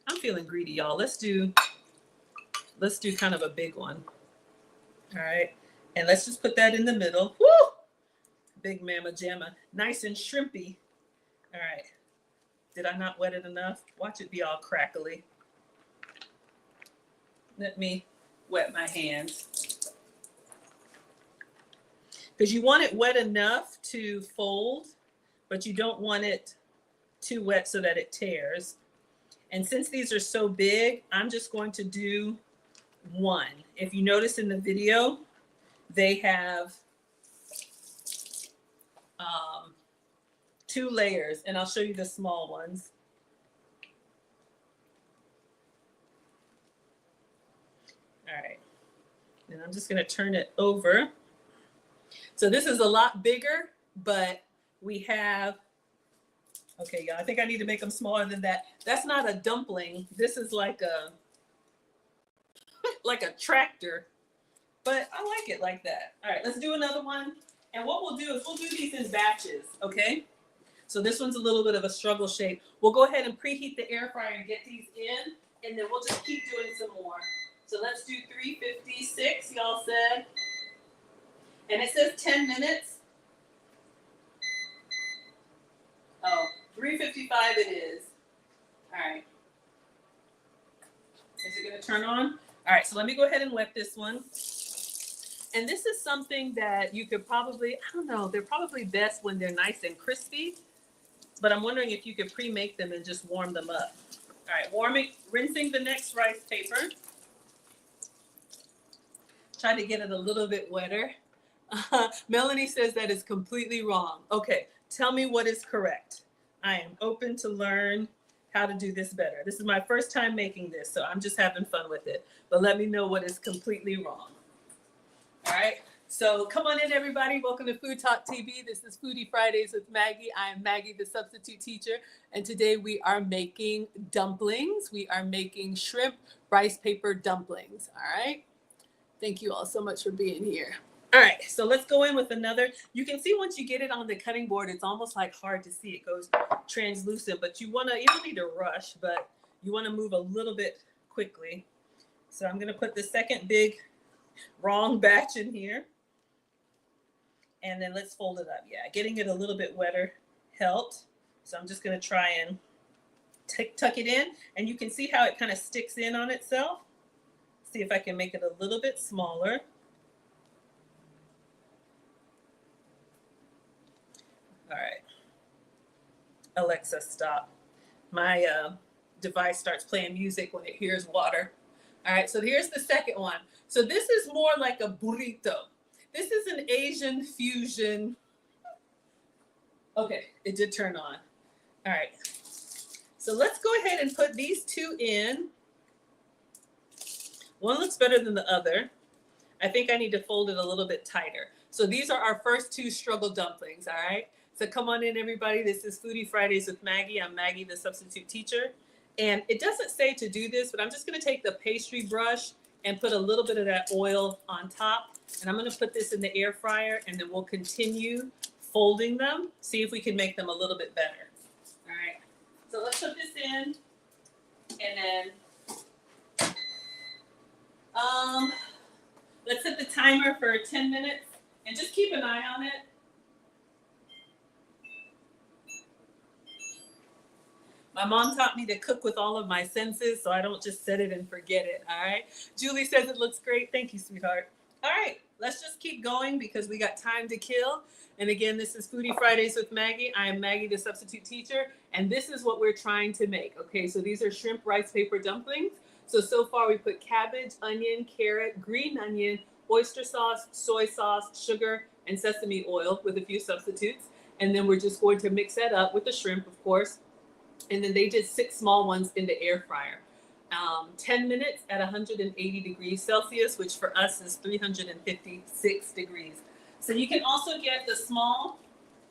I'm feeling greedy, y'all. Let's do kind of a big one. All right. And let's just put that in the middle. Woo! Big mama jamma. Nice and shrimpy. All right. Did I not wet it enough? Watch it be all crackly. Let me wet my hands. Because you want it wet enough to fold, but you don't want it too wet so that it tears. And since these are so big, I'm just going to do one. If you notice in the video, they have 2 layers, and I'll show you the small ones. All right, and I'm just gonna turn it over. So this is a lot bigger, but we have, okay, y'all, I think I need to make them smaller than that. That's not a dumpling. This is like a tractor, but I like it like that. All right, let's do another one. And what we'll do is we'll do these in batches, okay? So this one's a little bit of a struggle shape. We'll go ahead and preheat the air fryer and get these in, and then we'll just keep doing some more. So let's do 356, y'all said. And it says 10 minutes. Oh, 355 it is. All right. Is it gonna turn on? All right, so let me go ahead and wet this one. And this is something that you could probably, I don't know, they're probably best when they're nice and crispy, but I'm wondering if you could pre-make them and just warm them up. All right, rinsing the next rice paper. Try to get it a little bit wetter. Melanie says that is completely wrong. Okay, tell me what is correct. I am open to learn how to do this better. This is my first time making this, so I'm just having fun with it. But let me know what is completely wrong. All right, so come on in, everybody. Welcome to Food Talk TV. This is Foodie Fridays with Maggie. I am Maggie, the substitute teacher, and today we are making dumplings. We are making shrimp rice paper dumplings. All right, thank you all so much for being here. All right, so let's go in with another. You can see once you get it on the cutting board, it's almost like hard to see. It goes translucent, but you don't need to rush, but you want to move a little bit quickly. So I'm going to put the second big wrong batch in here. And then let's fold it up. Yeah, getting it a little bit wetter helped. So I'm just going to try and tuck it in. And you can see how it kind of sticks in on itself. See if I can make it a little bit smaller. All right. Alexa, stop. My device starts playing music when it hears water. All right, so here's the second one. So this is more like a burrito. This is an Asian fusion. Okay, it did turn on. All right. So let's go ahead and put these 2 in. One looks better than the other. I think I need to fold it a little bit tighter. So these are our first 2 struggle dumplings, all right? So come on in, everybody. This is Foodie Fridays with Maggie. I'm Maggie, the substitute teacher. And it doesn't say to do this, but I'm just going to take the pastry brush and put a little bit of that oil on top. And I'm going to put this in the air fryer, and then we'll continue folding them, see if we can make them a little bit better. All right. So let's put this in, and then let's set the timer for 10 minutes, and just keep an eye on it. My mom taught me to cook with all of my senses, so I don't just set it and forget it, all right? Julie says it looks great. Thank you, sweetheart. All right, let's just keep going because we got time to kill. And again, this is Foodie Fridays with Maggie. I am Maggie, the substitute teacher, and this is what we're trying to make, okay? So these are shrimp rice paper dumplings. So far we put cabbage, onion, carrot, green onion, oyster sauce, soy sauce, sugar, and sesame oil with a few substitutes. And then we're just going to mix that up with the shrimp, of course. And then they did 6 small ones in the air fryer. 10 minutes at 180 degrees Celsius, which for us is 356 degrees. So you can also get the small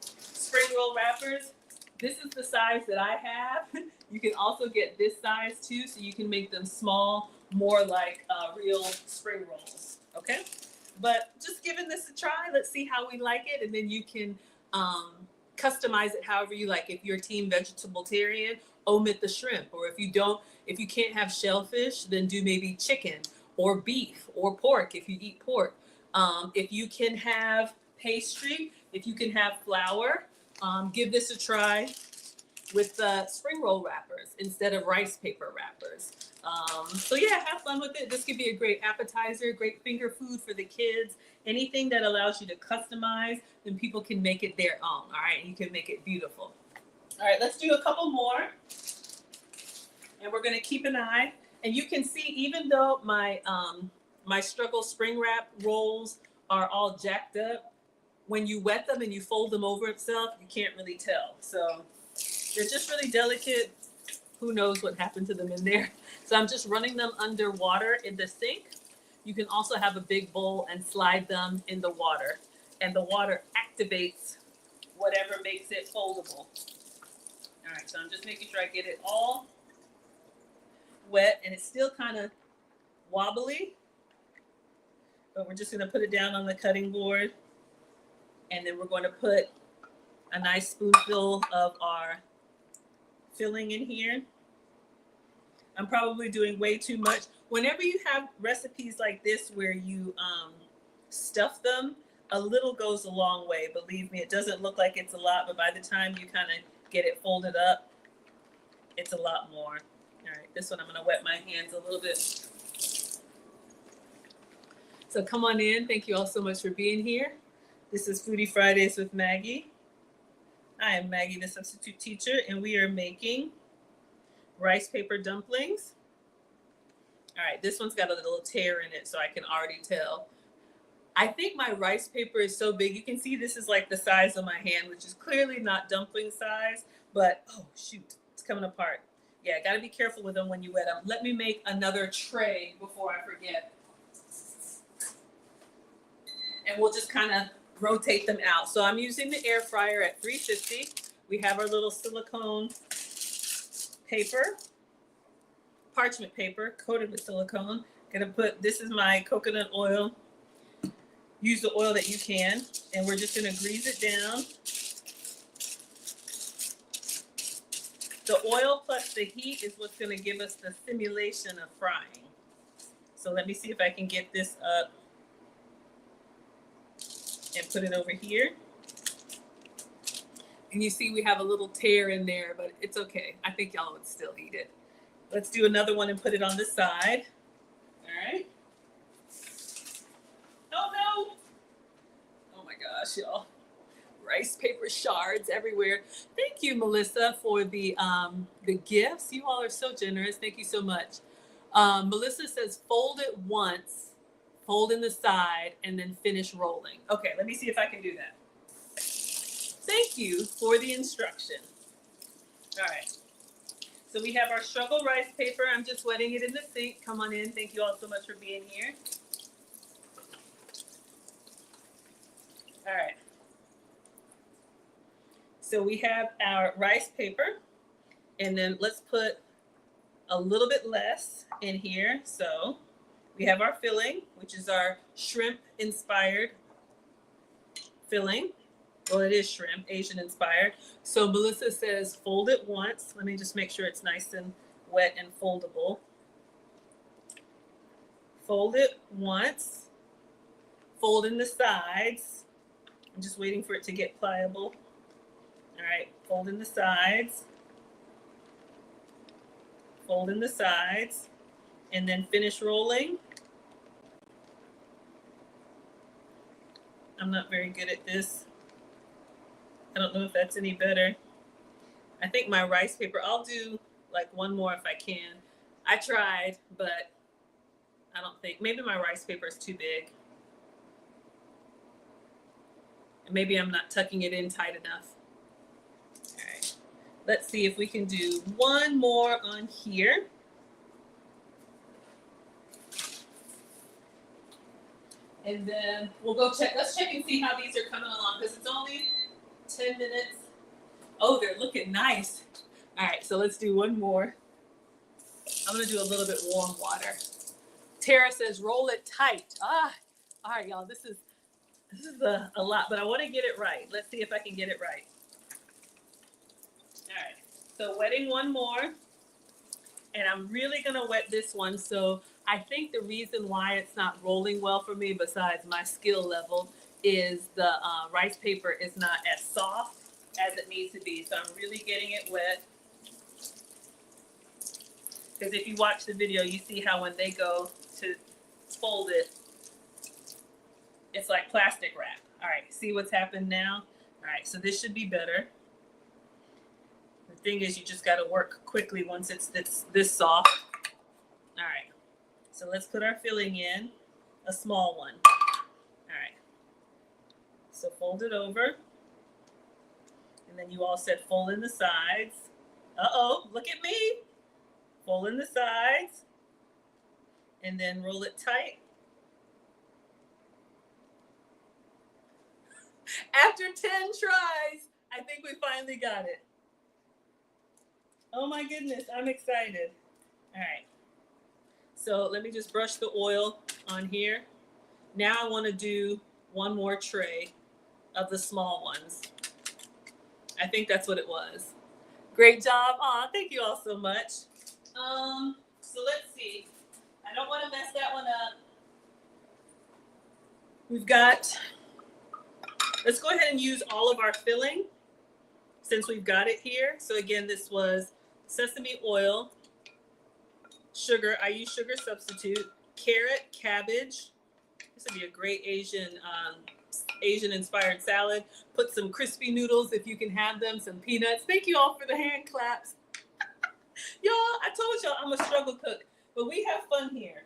spring roll wrappers. This is the size that I have. You can also get this size too, so you can make them small, more like real spring rolls, okay? But just giving this a try, let's see how we like it, and then you can customize it however you like. If you're team vegetarian, omit the shrimp, or if you can't have shellfish, then do maybe chicken or beef or pork if you eat pork. If you can have pastry, if you can have flour, give this a try with spring roll wrappers instead of rice paper wrappers. So yeah, have fun with it. This could be a great appetizer, great finger food for the kids. Anything that allows you to customize, then people can make it their own, all right? And you can make it beautiful. All right, let's do a couple more. And we're gonna keep an eye. And you can see, even though my my struggle spring wrap rolls are all jacked up, when you wet them and you fold them over itself, you can't really tell. So they're just really delicate. Who knows what happened to them in there? So I'm just running them under water in the sink. You can also have a big bowl and slide them in the water, and the water activates whatever makes it foldable. All right, so I'm just making sure I get it all wet, and it's still kind of wobbly, but we're just going to put it down on the cutting board, and then we're going to put a nice spoonful of our filling in here. I'm probably doing way too much. Whenever you have recipes like this where you stuff them, a little goes a long way. Believe me, it doesn't look like it's a lot, but by the time you kind of get it folded up, it's a lot more. All right, this one I'm going to wet my hands a little bit. So come on in. Thank you all so much for being here. This is Foodie Fridays with Maggie. I am Maggie, the substitute teacher, and we are making rice paper dumplings. All right, this one's got a little tear in it, so I can already tell. I think my rice paper is so big. You can see this is like the size of my hand, which is clearly not dumpling size, but oh shoot, it's coming apart. Yeah, gotta be careful with them when you wet them. Let me make another tray before I forget. And we'll just kind of rotate them out. So I'm using the air fryer at 350. We have our little silicone paper, parchment paper coated with silicone. Gonna put, this is my coconut oil. Use the oil that you can, and we're just gonna grease it down. The oil plus the heat is what's gonna give us the simulation of frying. So let me see if I can get this up and put it over here. And you see we have a little tear in there, but it's okay. I think y'all would still eat it. Let's do another one and put it on the side. All right. Oh no. Oh my gosh, y'all. Rice paper shards everywhere. Thank you, Melissa, for the gifts. You all are so generous. Thank you so much. Melissa says fold it once, fold in the side, and then finish rolling. Okay, let me see if I can do that. Thank you for the instruction. All right. So we have our struggle rice paper. I'm just wetting it in the sink. Come on in. Thank you all so much for being here. All right. So we have our rice paper, and then let's put a little bit less in here. So we have our filling, which is our shrimp inspired filling. Well, it is shrimp, Asian inspired. So Melissa says fold it once. Let me just make sure it's nice and wet and foldable. Fold it once. Fold in the sides. I'm just waiting for it to get pliable. All right, fold in the sides. Fold in the sides. And then finish rolling. I'm not very good at this. I don't know if that's any better. I think my rice paper, I'll do like one more if I can. I tried, but I don't think, maybe my rice paper is too big. And maybe I'm not tucking it in tight enough. All right, let's see if we can do one more on here. And then we'll go check, let's check and see how these are coming along, because it's only 10 minutes. Oh, they're looking nice. All right, so let's do one more. I'm gonna do a little bit warm water. Tara says, roll it tight. All right, y'all, this is a lot, but I wanna get it right. Let's see if I can get it right. All right, so wetting one more. And I'm really gonna wet this one. So I think the reason why it's not rolling well for me, besides my skill level, is the rice paper is not as soft as it needs to be. So I'm really getting it wet. Because if you watch the video, you see how when they go to fold it, it's like plastic wrap. All right, see what's happened now? All right, so this should be better. The thing is, you just gotta work quickly once it's this soft. So let's put our filling in, a small one. All right. So fold it over. And then you all said fold in the sides. Uh-oh, look at me. Fold in the sides. And then roll it tight. After 10 tries, I think we finally got it. Oh my goodness, I'm excited. All right. So let me just brush the oil on here. Now I want to do one more tray of the small ones. I think that's what it was. Great job. Aw, thank you all so much. So let's see. I don't want to mess that one up. We've got, let's go ahead and use all of our filling since we've got it here. So again, this was sesame oil, sugar. I use sugar substitute, carrot, cabbage. This would be a great Asian inspired salad. Put some crispy noodles if you can have them, some peanuts. Thank you all for the hand claps. Y'all, I told y'all I'm a struggle cook, but we have fun here.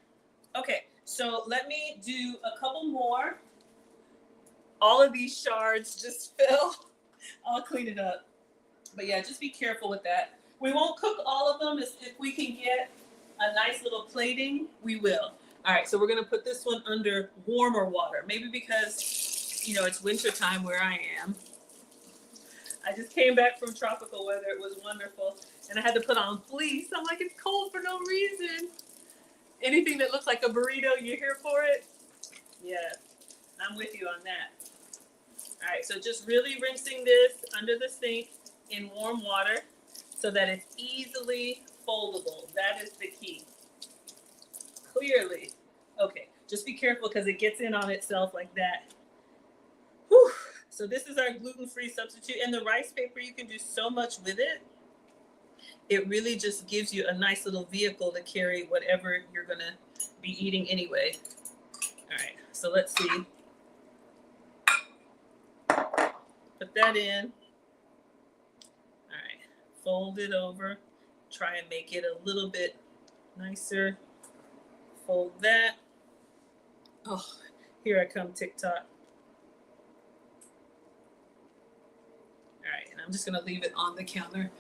Okay, so let me do a couple more. All of these shards just fell. I'll clean it up. But yeah, just be careful with that. We won't cook all of them. If we can get a nice little plating, we will. All right, so we're gonna put this one under warmer water. Maybe because, you know, it's winter time where I am. I just came back from tropical weather. It was wonderful. And I had to put on fleece. I'm like, it's cold for no reason. Anything that looks like a burrito, you're here for it? Yeah, I'm with you on that. All right, so just really rinsing this under the sink in warm water so that it's easily foldable. That is the key. Clearly. Okay, just be careful because it gets in on itself like that. Whew. So this is our gluten-free substitute. And the rice paper, you can do so much with it. It really just gives you a nice little vehicle to carry whatever you're going to be eating anyway. All right, so let's see. Put that in. All right, fold it over. Try and make it a little bit nicer. Fold that. Oh, here I come, TikTok. All right, and I'm just gonna leave it on the counter.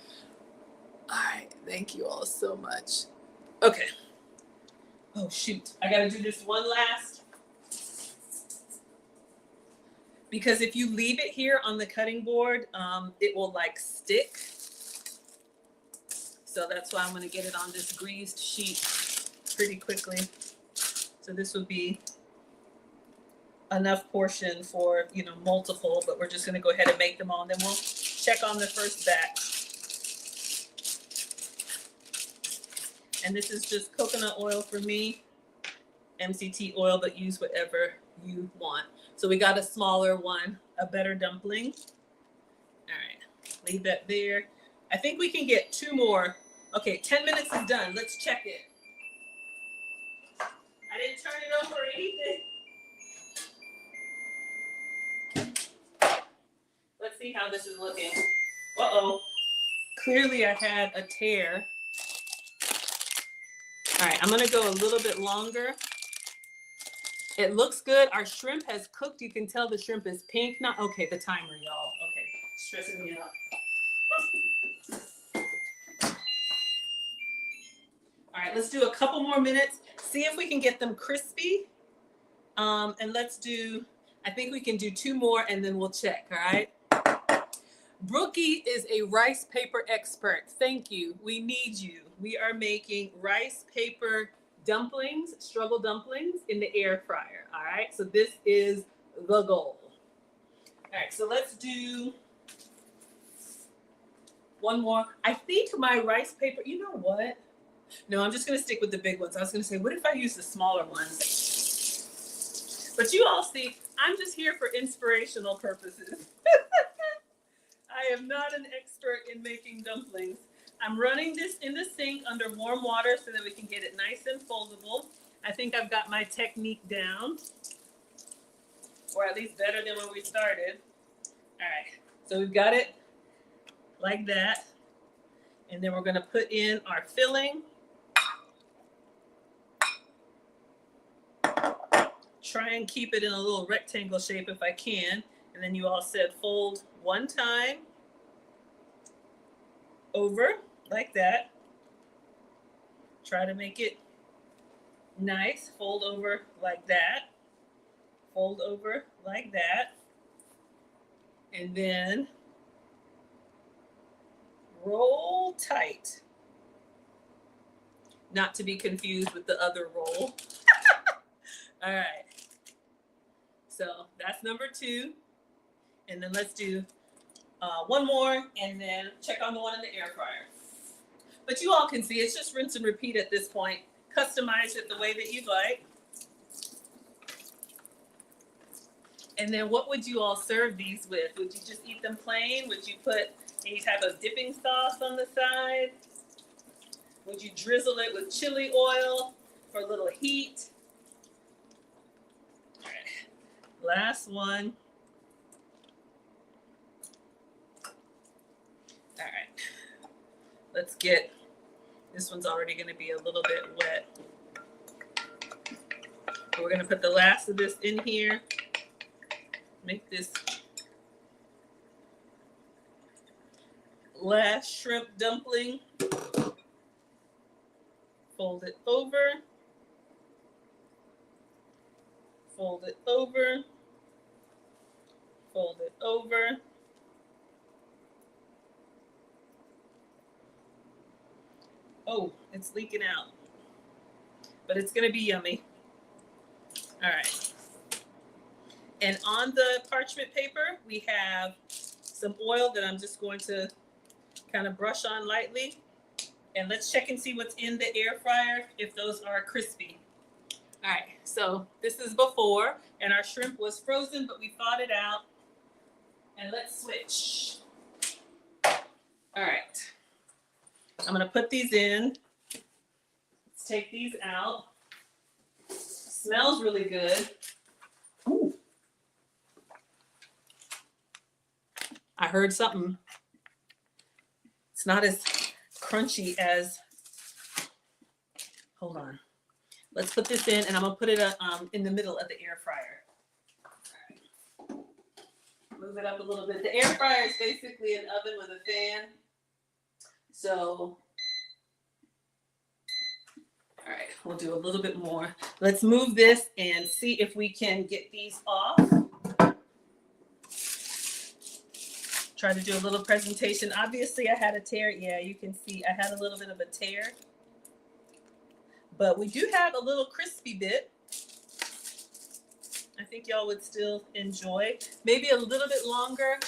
All right, thank you all so much. Okay. Oh shoot, I gotta do this one last. Because if you leave it here on the cutting board, it will like stick. So that's why I'm gonna get it on this greased sheet pretty quickly. So this would be enough portion for, you know, multiple, but we're just gonna go ahead and make them all, and then we'll check on the first batch. And this is just coconut oil for me, MCT oil, but use whatever you want. So we got a smaller one, a better dumpling. All right, leave that there. I think we can get 2 more. Okay, 10 minutes is done. Let's check it. I didn't turn it over or anything. Let's see how this is looking. Uh-oh. Clearly I had a tear. All right, I'm gonna go a little bit longer. It looks good. Our shrimp has cooked. You can tell the shrimp is pink. Not okay, the timer, y'all. Okay, stressing me out. All right, let's do a couple more minutes. See if we can get them crispy. And let's do, I think we can do 2 more and then we'll check, all right? Brookie is a rice paper expert. Thank you. We need you. We are making rice paper dumplings, struggle dumplings in the air fryer. All right. So this is the goal. All right. So let's do one more. I think my rice paper, you know what? No, I'm just going to stick with the big ones. I was going to say, what if I use the smaller ones? But you all see, I'm just here for inspirational purposes. I am not an expert in making dumplings. I'm running this in the sink under warm water so that we can get it nice and foldable. I think I've got my technique down, or at least better than when we started. All right, so we've got it like that. And then we're gonna put in our filling. try and keep it in a little rectangle shape if I can. And then you all said fold one time over like that. Try to make it nice. Fold over like that. Fold over like that. And then roll tight. Not to be confused with the other roll. All right. So that's number 2. And then let's do one more and then check on the one in the air fryer. But you all can see it's just rinse and repeat at this point. Customize it the way that you'd like. And then what would you all serve these with? Would you just eat them plain? Would you put any type of dipping sauce on the side? Would you drizzle it with chili oil for a little heat? All right. Last one. All right. Let's get, this one's already going to be a little bit wet. So we're going to put the last of this in here. Make this last shrimp dumpling. Fold it over. Fold it over. Fold it over. Oh, it's leaking out. But it's going to be yummy. All right. And on the parchment paper, we have some oil that I'm just going to kind of brush on lightly. And let's check and see what's in the air fryer, if those are crispy. All right, so this is before, and our shrimp was frozen, but we thawed it out. And let's switch. All right. I'm gonna put these in. Let's take these out. Smells really good. Ooh. I heard something. It's not as crunchy as, hold on. Let's put this in and I'm gonna put it in the middle of the air fryer. All right. Move it up a little bit. The air fryer is basically an oven with a fan. So, all right, we'll do a little bit more. Let's move this and see if we can get these off. Try to do a little presentation. Obviously, I had a tear. Yeah, you can see I had a little bit of a tear. But we do have a little crispy bit. I think y'all would still enjoy. Maybe a little bit longer.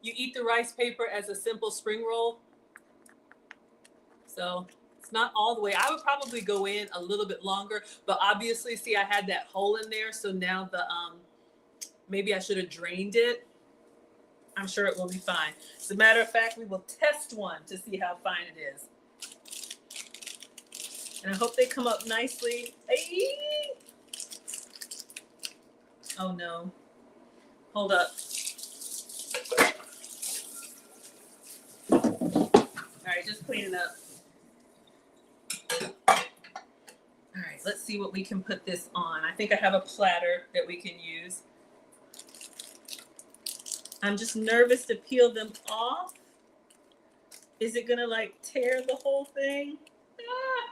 You eat the rice paper as a simple spring roll. So it's not all the way. I would probably go in a little bit longer. But obviously, see, I had that hole in there. So now the maybe I should have drained it. I'm sure it will be fine. As a matter of fact, we will test one to see how fine it is. And I hope they come up nicely. Hey! Oh no. Hold up. All right, just cleaning up. All right, let's see what we can put this on. I think I have a platter that we can use. I'm just nervous to peel them off. Is it gonna like tear the whole thing? Ah.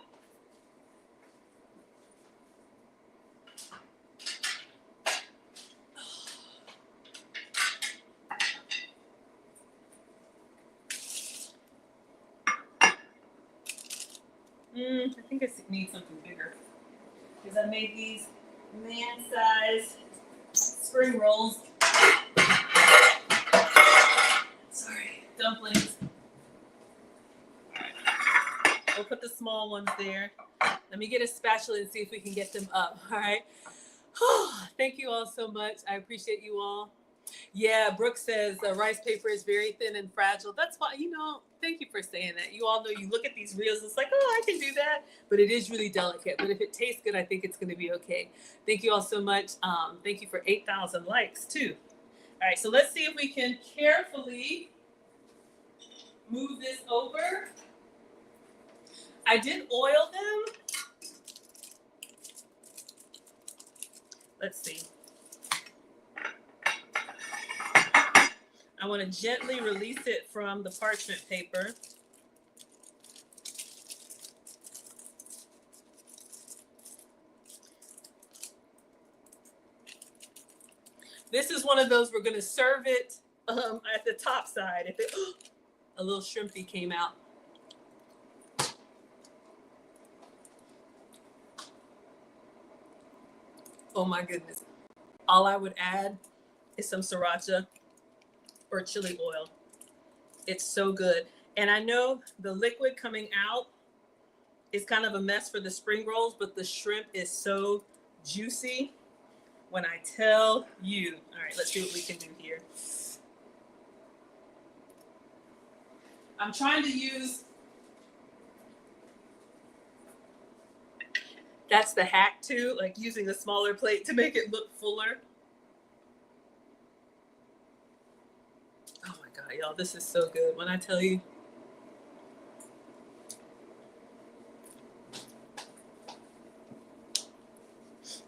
I think I need something bigger because I made these man-size spring rolls. Sorry, dumplings. We'll put the small ones there. Let me get a spatula and see if we can get them up. All right. Thank you all so much. I appreciate you all. Yeah, Brooke says rice paper is very thin and fragile. That's why, you know, thank you for saying that. You all know you look at these reels, it's like, oh, I can do that. But it is really delicate. But if it tastes good, I think it's going to be okay. Thank you all so much. Thank you for 8,000 likes, too. All right, so let's see if we can carefully move this over. I did oil them. let's see. I want to gently release it from the parchment paper. This is one of those, we're going to serve it at the top side. If it, a little shrimpy came out. Oh my goodness. All I would add is some sriracha or chili oil. It's so good. And I know the liquid coming out is kind of a mess for the spring rolls, but the shrimp is so juicy. When I tell you, all right, let's see what we can do here. I'm trying to use, that's the hack too, like using a smaller plate to make it look fuller. Oh my God, y'all, this is so good. When I tell you.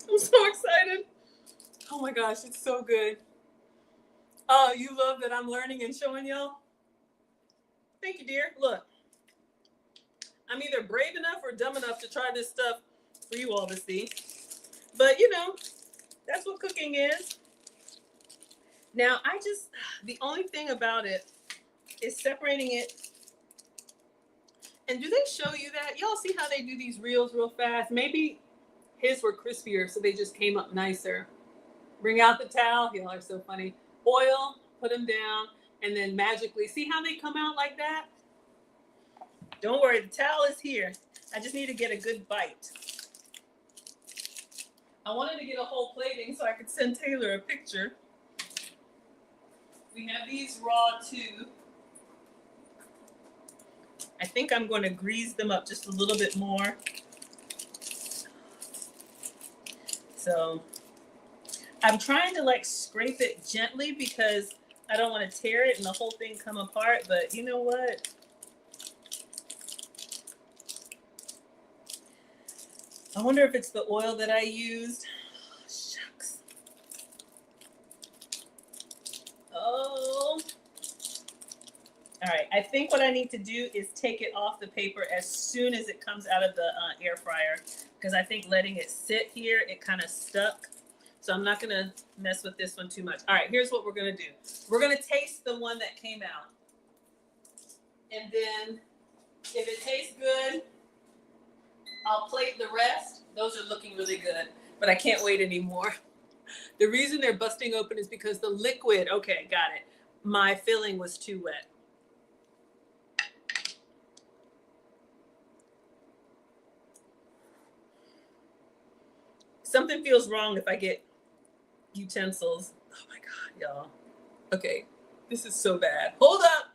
I'm so excited. Oh my gosh, it's so good. Oh, you love that I'm learning and showing y'all? Thank you, dear. Look, I'm either brave enough or dumb enough to try this stuff for you all to see. But, you know, that's what cooking is. Now, the only thing about it is separating it. And do they show you that? Y'all see how they do these reels real fast? Maybe his were crispier, so they just came up nicer. Bring out the towel. Y'all are so funny. Oil, put them down, and then magically, see how they come out like that? Don't worry, the towel is here. I just need to get a good bite. I wanted to get a whole plating so I could send Taylor a picture. We have these raw too. I think I'm going to grease them up just a little bit more. So I'm trying to like scrape it gently because I don't want to tear it and the whole thing come apart. But you know what? I wonder if it's the oil that I used. Oh, shucks. Oh. All right. I think what I need to do is take it off the paper as soon as it comes out of the air fryer, because I think letting it sit here, it kind of stuck. So I'm not going to mess with this one too much. All right, here's what we're going to do. We're going to taste the one that came out. And then if it tastes good, I'll plate the rest. Those are looking really good, but I can't wait anymore. The reason they're busting open is because the liquid, okay, got it. My filling was too wet. Something feels wrong if I get utensils. Oh my God, y'all. Okay, this is so bad. Hold up.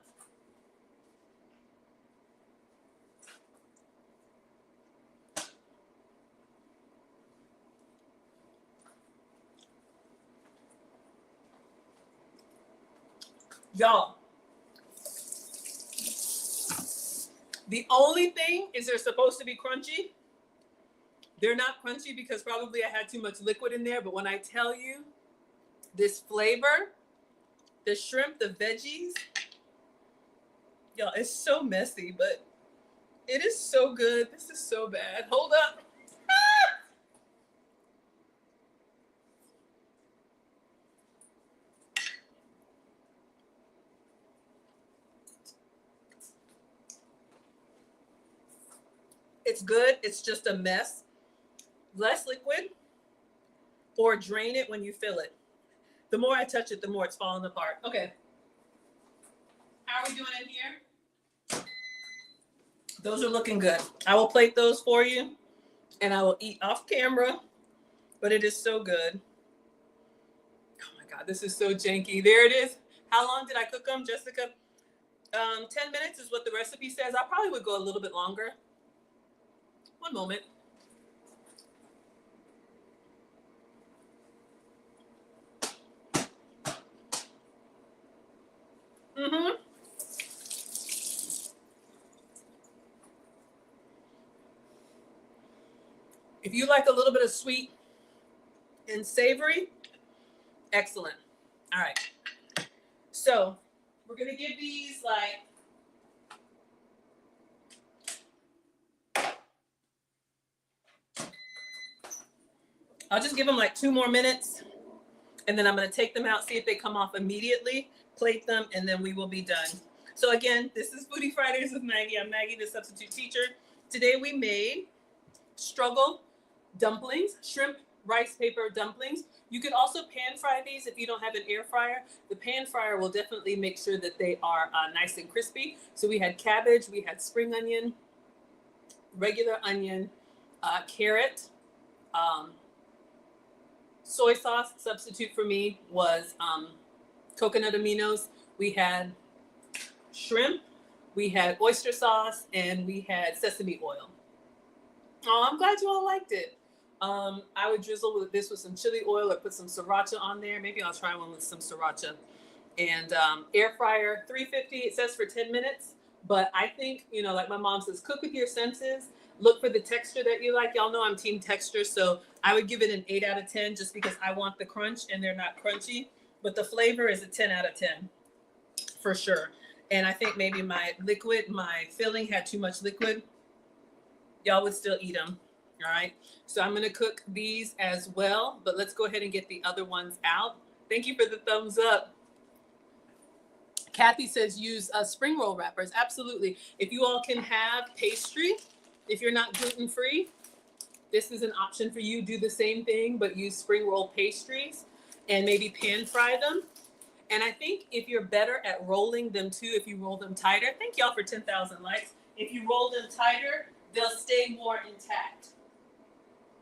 Y'all, the only thing is they're supposed to be crunchy. They're not crunchy because probably I had too much liquid in there, but when I tell you this flavor, the shrimp, the veggies, y'all, it's so messy, but it is so good. This is so bad. Hold up. Ah! It's good. It's just a mess. Less liquid, or drain it when you fill it. The more I touch it, the more it's falling apart. Okay. How are we doing in here? Those are looking good. I will plate those for you, and I will eat off camera, but it is so good. Oh my God, this is so janky. There it is. How long did I cook them, Jessica? 10 minutes is what the recipe says. I probably would go a little bit longer. One moment. Mm-hmm. If you like a little bit of sweet and savory. Excellent. All right. So we're going to give these like, I'll just give them like 2 more minutes, and then I'm going to take them out, see if they come off immediately, plate them, and then we will be done. So again, this is Foodie Fridays with Maggie. I'm Maggie, the substitute teacher. Today we made struggle dumplings, shrimp rice paper dumplings. You could also pan fry these if you don't have an air fryer. The pan fryer will definitely make sure that they are nice and crispy. So we had cabbage, we had spring onion, regular onion, carrot, soy sauce. Substitute for me was coconut aminos. We had shrimp, we had oyster sauce, and we had sesame oil. Oh, I'm glad you all liked it. I would drizzle this with some chili oil or put some sriracha on there. Maybe I'll try one with some sriracha. And air fryer, 350, it says for 10 minutes. But I think, you know, like my mom says, cook with your senses. Look for the texture that you like. Y'all know I'm team texture, so I would give it an 8 out of 10 just because I want the crunch and they're not crunchy. But the flavor is a 10 out of 10 for sure. And I think maybe my filling had too much liquid. Y'all would still eat them. All right. So I'm going to cook these as well, but let's go ahead and get the other ones out. Thank you for the thumbs up. Kathy says use spring roll wrappers. Absolutely. If you all can have pastry, if you're not gluten-free, this is an option for you. Do the same thing, but use spring roll pastries and maybe pan fry them. And I think if you're better at rolling them too, if you roll them tighter, thank y'all for 10,000 likes. If you roll them tighter, they'll stay more intact.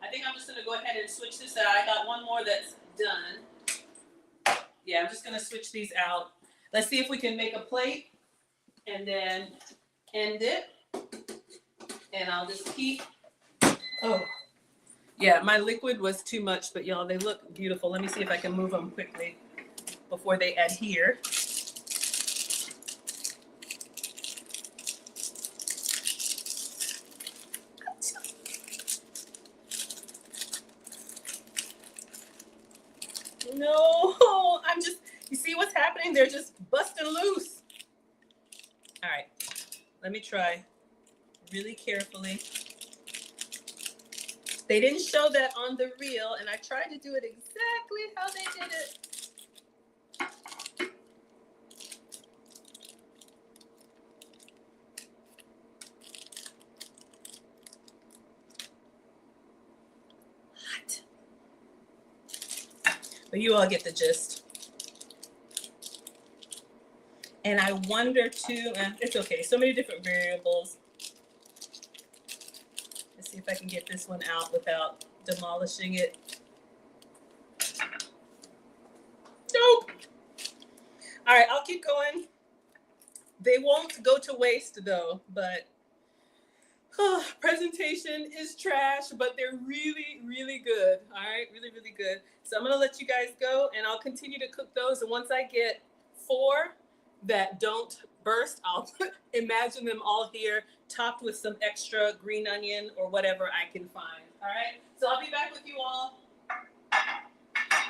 I think I'm just going to go ahead and switch this out. I got one more that's done. Yeah, I'm just going to switch these out. Let's see if we can make a plate and then end it. And I'll just keep. Oh, yeah, my liquid was too much, but y'all, they look beautiful. Let me see if I can move them quickly before they adhere. No, you see what's happening? They're just busting loose. All right, let me try really carefully. They didn't show that on the reel, and I tried to do it exactly how they did it. Hot. But you all get the gist. And I wonder too, it's okay, so many different variables. Let's see if I can get this one out without demolishing it. Nope. All right, I'll keep going. They won't go to waste though, but presentation is trash, but they're really, really good. All right, really, really good. So I'm gonna let you guys go and I'll continue to cook those. And once I get 4 that don't burst, I'll imagine them all here topped with some extra green onion or whatever I can find. All right, so I'll be back with you all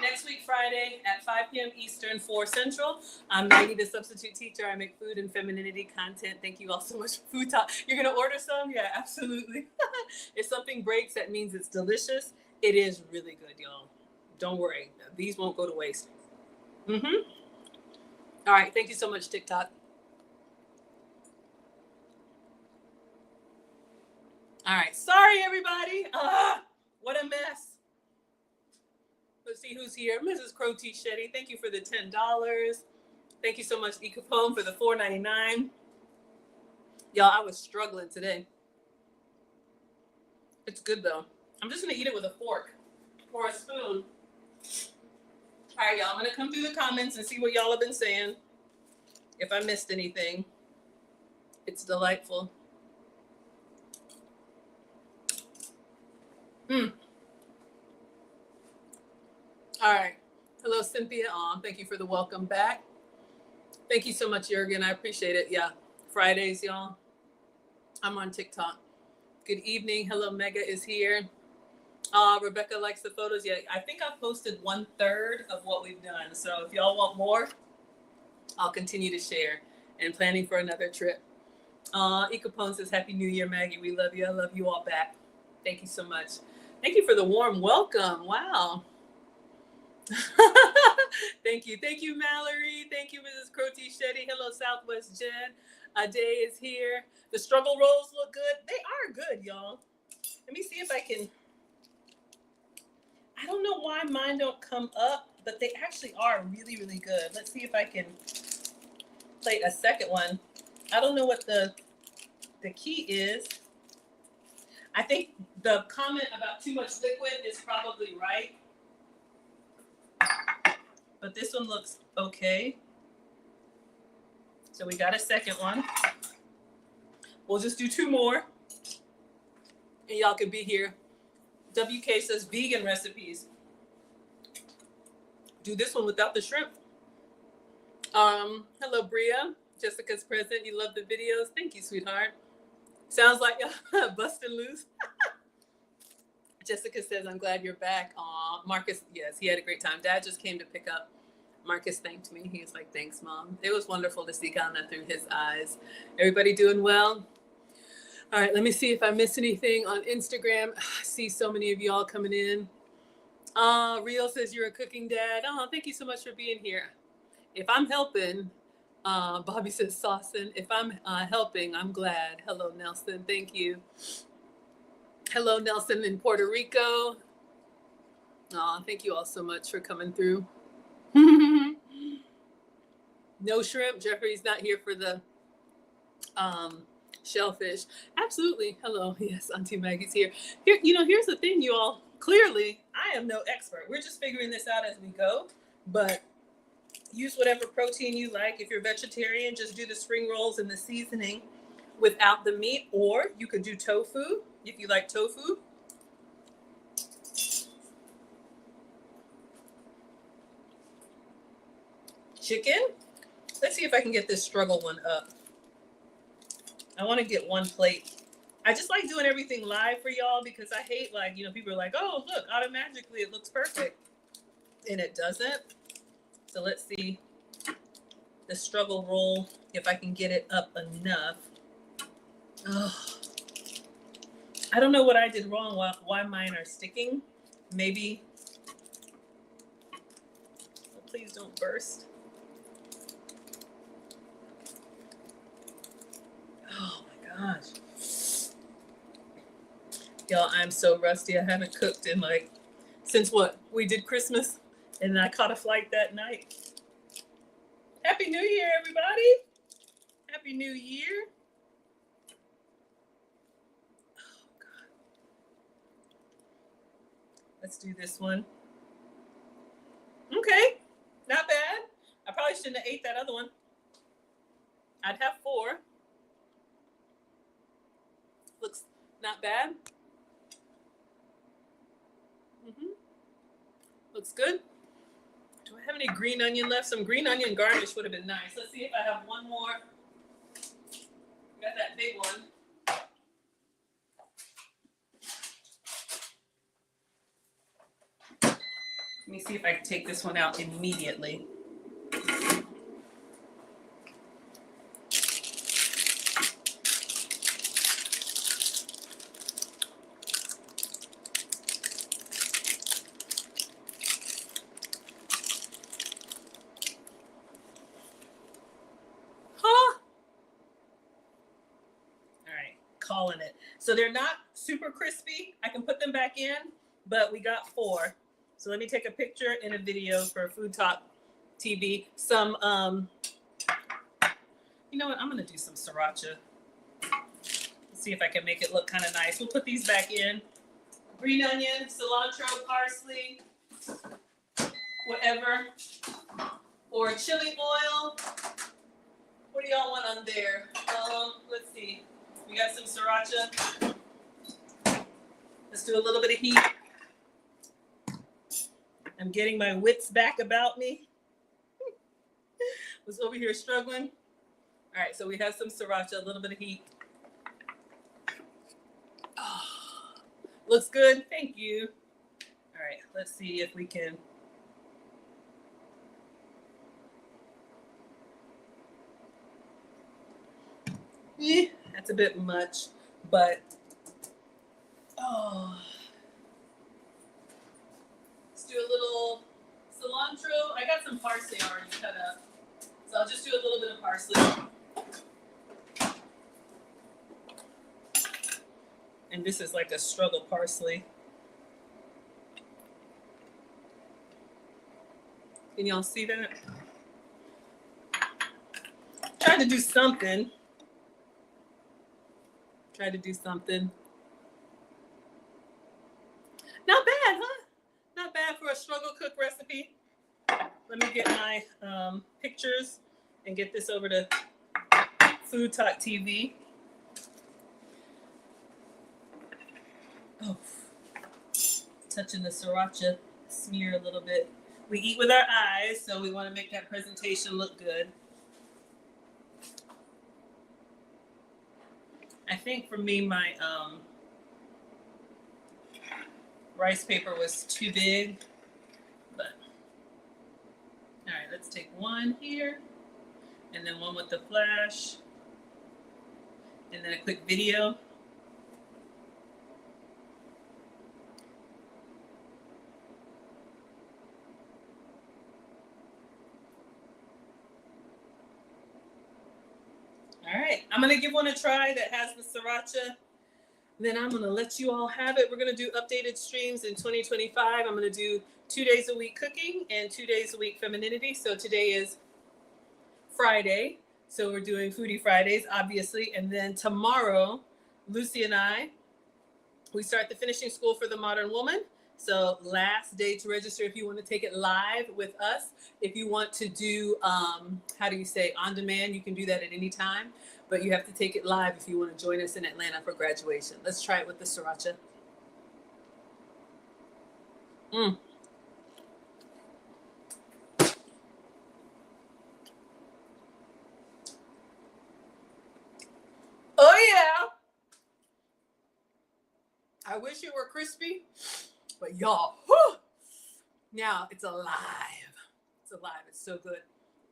next week, Friday at 5 p.m. Eastern, 4 Central. I'm Maggie, the substitute teacher. I make food and femininity content. Thank you all so much for Food Talk. You're going to order some? Yeah, absolutely. If something breaks, that means it's delicious. It is really good, y'all. Don't worry. These won't go to waste. All right. Thank you so much, TikTok. All right. Sorry, everybody. What a mess. Let's see who's here. Mrs. Crotty Shetty, thank you for the $10. Thank you so much, E. Capone, for the $4.99. Y'all, I was struggling today. It's good, though. I'm just going to eat it with a fork or a spoon. All right, y'all. I'm going to come through the comments and see what y'all have been saying. If I missed anything. It's delightful. All right. Hello, Cynthia. Thank you for the welcome back. Thank you so much, Jurgen. I appreciate it. Yeah. Fridays, y'all. I'm on TikTok. Good evening. Hello, Mega is here. Rebecca likes the photos. Yeah, I think I've posted 1/3 of what we've done. So if y'all want more, I'll continue to share and planning for another trip. Ecopone says, Happy New Year, Maggie. We love you. I love you all back. Thank you so much. Thank you for the warm welcome. Wow. Thank you. Thank you, Mallory. Thank you, Mrs. Crotty Shetty. Hello, Southwest Jen. A day is here. The struggle rolls look good. They are good, y'all. Let me see if I can. I don't know why mine don't come up, but they actually are really, really good. Let's see if I can play a second one. I don't know what the key is. I think the comment about too much liquid is probably right. But this one looks okay. So we got a second one. We'll just do 2 more. And y'all can be here. WK says vegan recipes. Do this one without the shrimp. Hello, Bria. Jessica's present. You love the videos. Thank you, sweetheart. Sounds like busting loose. Jessica says, I'm glad you're back. Aw, Marcus, yes, he had a great time. Dad just came to pick up. Marcus thanked me. He was like, thanks, Mom. It was wonderful to see Ghana through his eyes. Everybody doing well? All right, let me see if I miss anything on Instagram. I see so many of y'all coming in. Rio says you're a cooking dad. Oh, thank you so much for being here. If I'm helping, Bobby says saucing. If I'm helping, I'm glad. Hello, Nelson. Thank you. Hello, Nelson in Puerto Rico. Oh, thank you all so much for coming through. No shrimp. Jeffrey's not here for the shellfish. Absolutely. Hello. Yes, Auntie Maggie's here. Here's the thing, you all. Clearly, I am no expert. We're just figuring this out as we go. But use whatever protein you like. If you're vegetarian, just do the spring rolls and the seasoning without the meat. Or you could do tofu if you like tofu. Chicken. Let's see if I can get this struggle one up. I want to get 1 plate. I just like doing everything live for y'all because I hate people are like, oh, look, automatically it looks perfect. And it doesn't. So let's see the struggle roll, if I can get it up enough. Oh, I don't know what I did wrong, why mine are sticking. Maybe. Oh, please don't burst. Oh my gosh. Y'all, I'm so rusty. I haven't cooked in since we did Christmas, and then I caught a flight that night. Happy New Year, everybody. Happy New Year. Oh, God. Let's do this one. Okay, not bad. I probably shouldn't have ate that other one. I'd have 4. Looks not bad. Looks good. Do I have any green onion left? Some green onion garnish would have been nice. Let's see if I have one more. Got that big one. Let me see if I can take this one out immediately. Calling it. So they're not super crispy. I can put them back in, but we got 4. So let me take a picture and a video for Food Talk TV. Some, you know what? I'm going to do some sriracha. See if I can make it look kind of nice. We'll put these back in. Green onion, cilantro, parsley, whatever. Or chili oil. What do y'all want on there? Let's see. We got some sriracha. Let's do a little bit of heat. I'm getting my wits back about me. Was over here struggling. All right, so we have some sriracha, a little bit of heat. Oh, Looks good. Thank you. All right, let's see if we can. Yeah, that's a bit much, but oh. Let's do a little cilantro. I got some parsley already cut up, so I'll just do a little bit of parsley. And this is like a struggle parsley. Can y'all see that? Trying to do something. Try to do something. Not bad, huh? Not bad for a struggle cook recipe. Let me get my pictures and get this over to Fttv. Oh, touching the sriracha smear a little bit. We eat with our eyes, so we want to make that presentation look good. I think for me, my rice paper was too big, but all right, let's take one here and then one with the flash and then a quick video. All right, I'm gonna give one a try that has the sriracha. Then I'm gonna let you all have it. We're gonna do updated streams in 2025. I'm gonna do 2 days a week cooking and 2 days a week femininity. So today is Friday. So we're doing Foodie Fridays, obviously. And then tomorrow, Lucy and I, we start the finishing school for the modern woman. So last day to register if you want to take it live with us. If you want to do, how do you say, on demand, you can do that at any time. But you have to take it live if you want to join us in Atlanta for graduation. Let's try it with the sriracha. Oh, yeah. I wish it were crispy, but y'all, whew, now it's alive. It's alive. It's so good.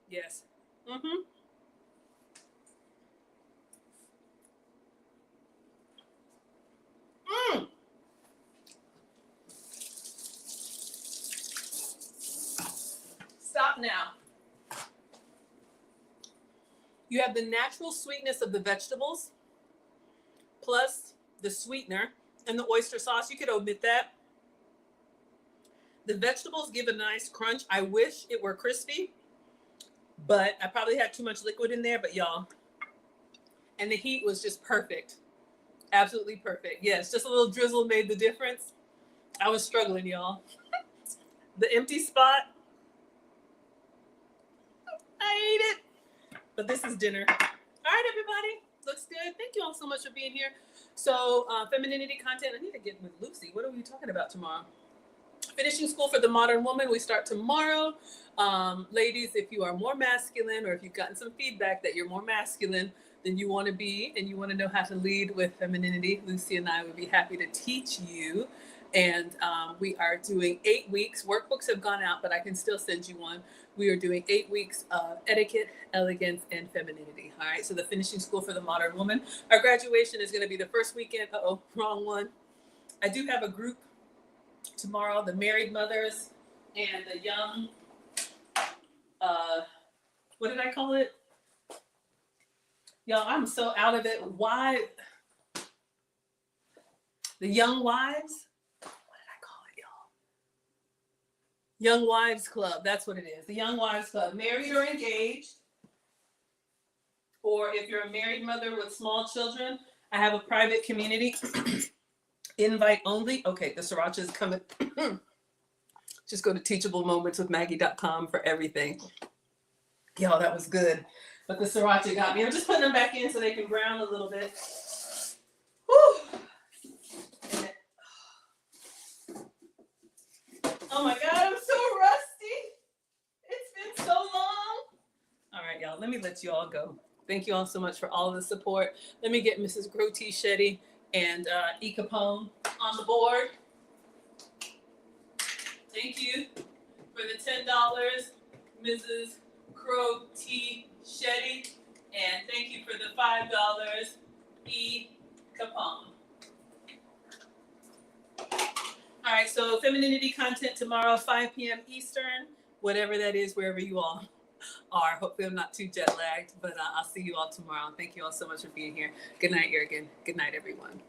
Yes. Mm-hmm. Stop now. You have the natural sweetness of the vegetables plus the sweetener and the oyster sauce. You could omit that. The vegetables give a nice crunch. I wish it were crispy, but I probably had too much liquid in there, but y'all, and the heat was just perfect. Absolutely perfect. Yes, just a little drizzle made the difference. I was struggling, y'all. The empty spot, I ate it. But this is dinner. All right, everybody. Looks good. Thank you all so much for being here. So, femininity content. I need to get with Lucy. What are we talking about tomorrow? Finishing school for the modern woman. We start tomorrow. Ladies, if you are more masculine or if you've gotten some feedback that you're more masculine than you want to be and you want to know how to lead with femininity, Lucy and I would be happy to teach you. And we are doing 8 weeks. Workbooks have gone out, but I can still send you one. We are doing 8 weeks of etiquette, elegance, and femininity. All right, so the finishing school for the modern woman. Our graduation is going to be the first weekend. Uh-oh, wrong one. I do have a group tomorrow, the married mothers and the young, what did I call it? Y'all, I'm so out of it. Why? The young wives? Young Wives Club, that's what it is. The Young Wives Club, married or engaged, or if you're a married mother with small children, I have a private community, invite only. Okay, the sriracha is coming. Just go to teachablemomentswithmaggie.com for everything. Y'all, that was good. But the sriracha got me. I'm just putting them back in so they can brown a little bit. Whew. Oh my God, I'm so rusty. It's been so long. All right, y'all, let me let you all go. Thank you all so much for all of the support. Let me get Mrs. Groti Shetty and E. Capone on the board. Thank you for the $10, Mrs. Crow T. Shetty. And thank you for the $5, E. Capone. All right, so femininity content tomorrow, 5 p.m. Eastern, whatever that is, wherever you all are. Hopefully I'm not too jet lagged, but I'll see you all tomorrow. Thank you all so much for being here. Good night, Jurgen. Good night, everyone.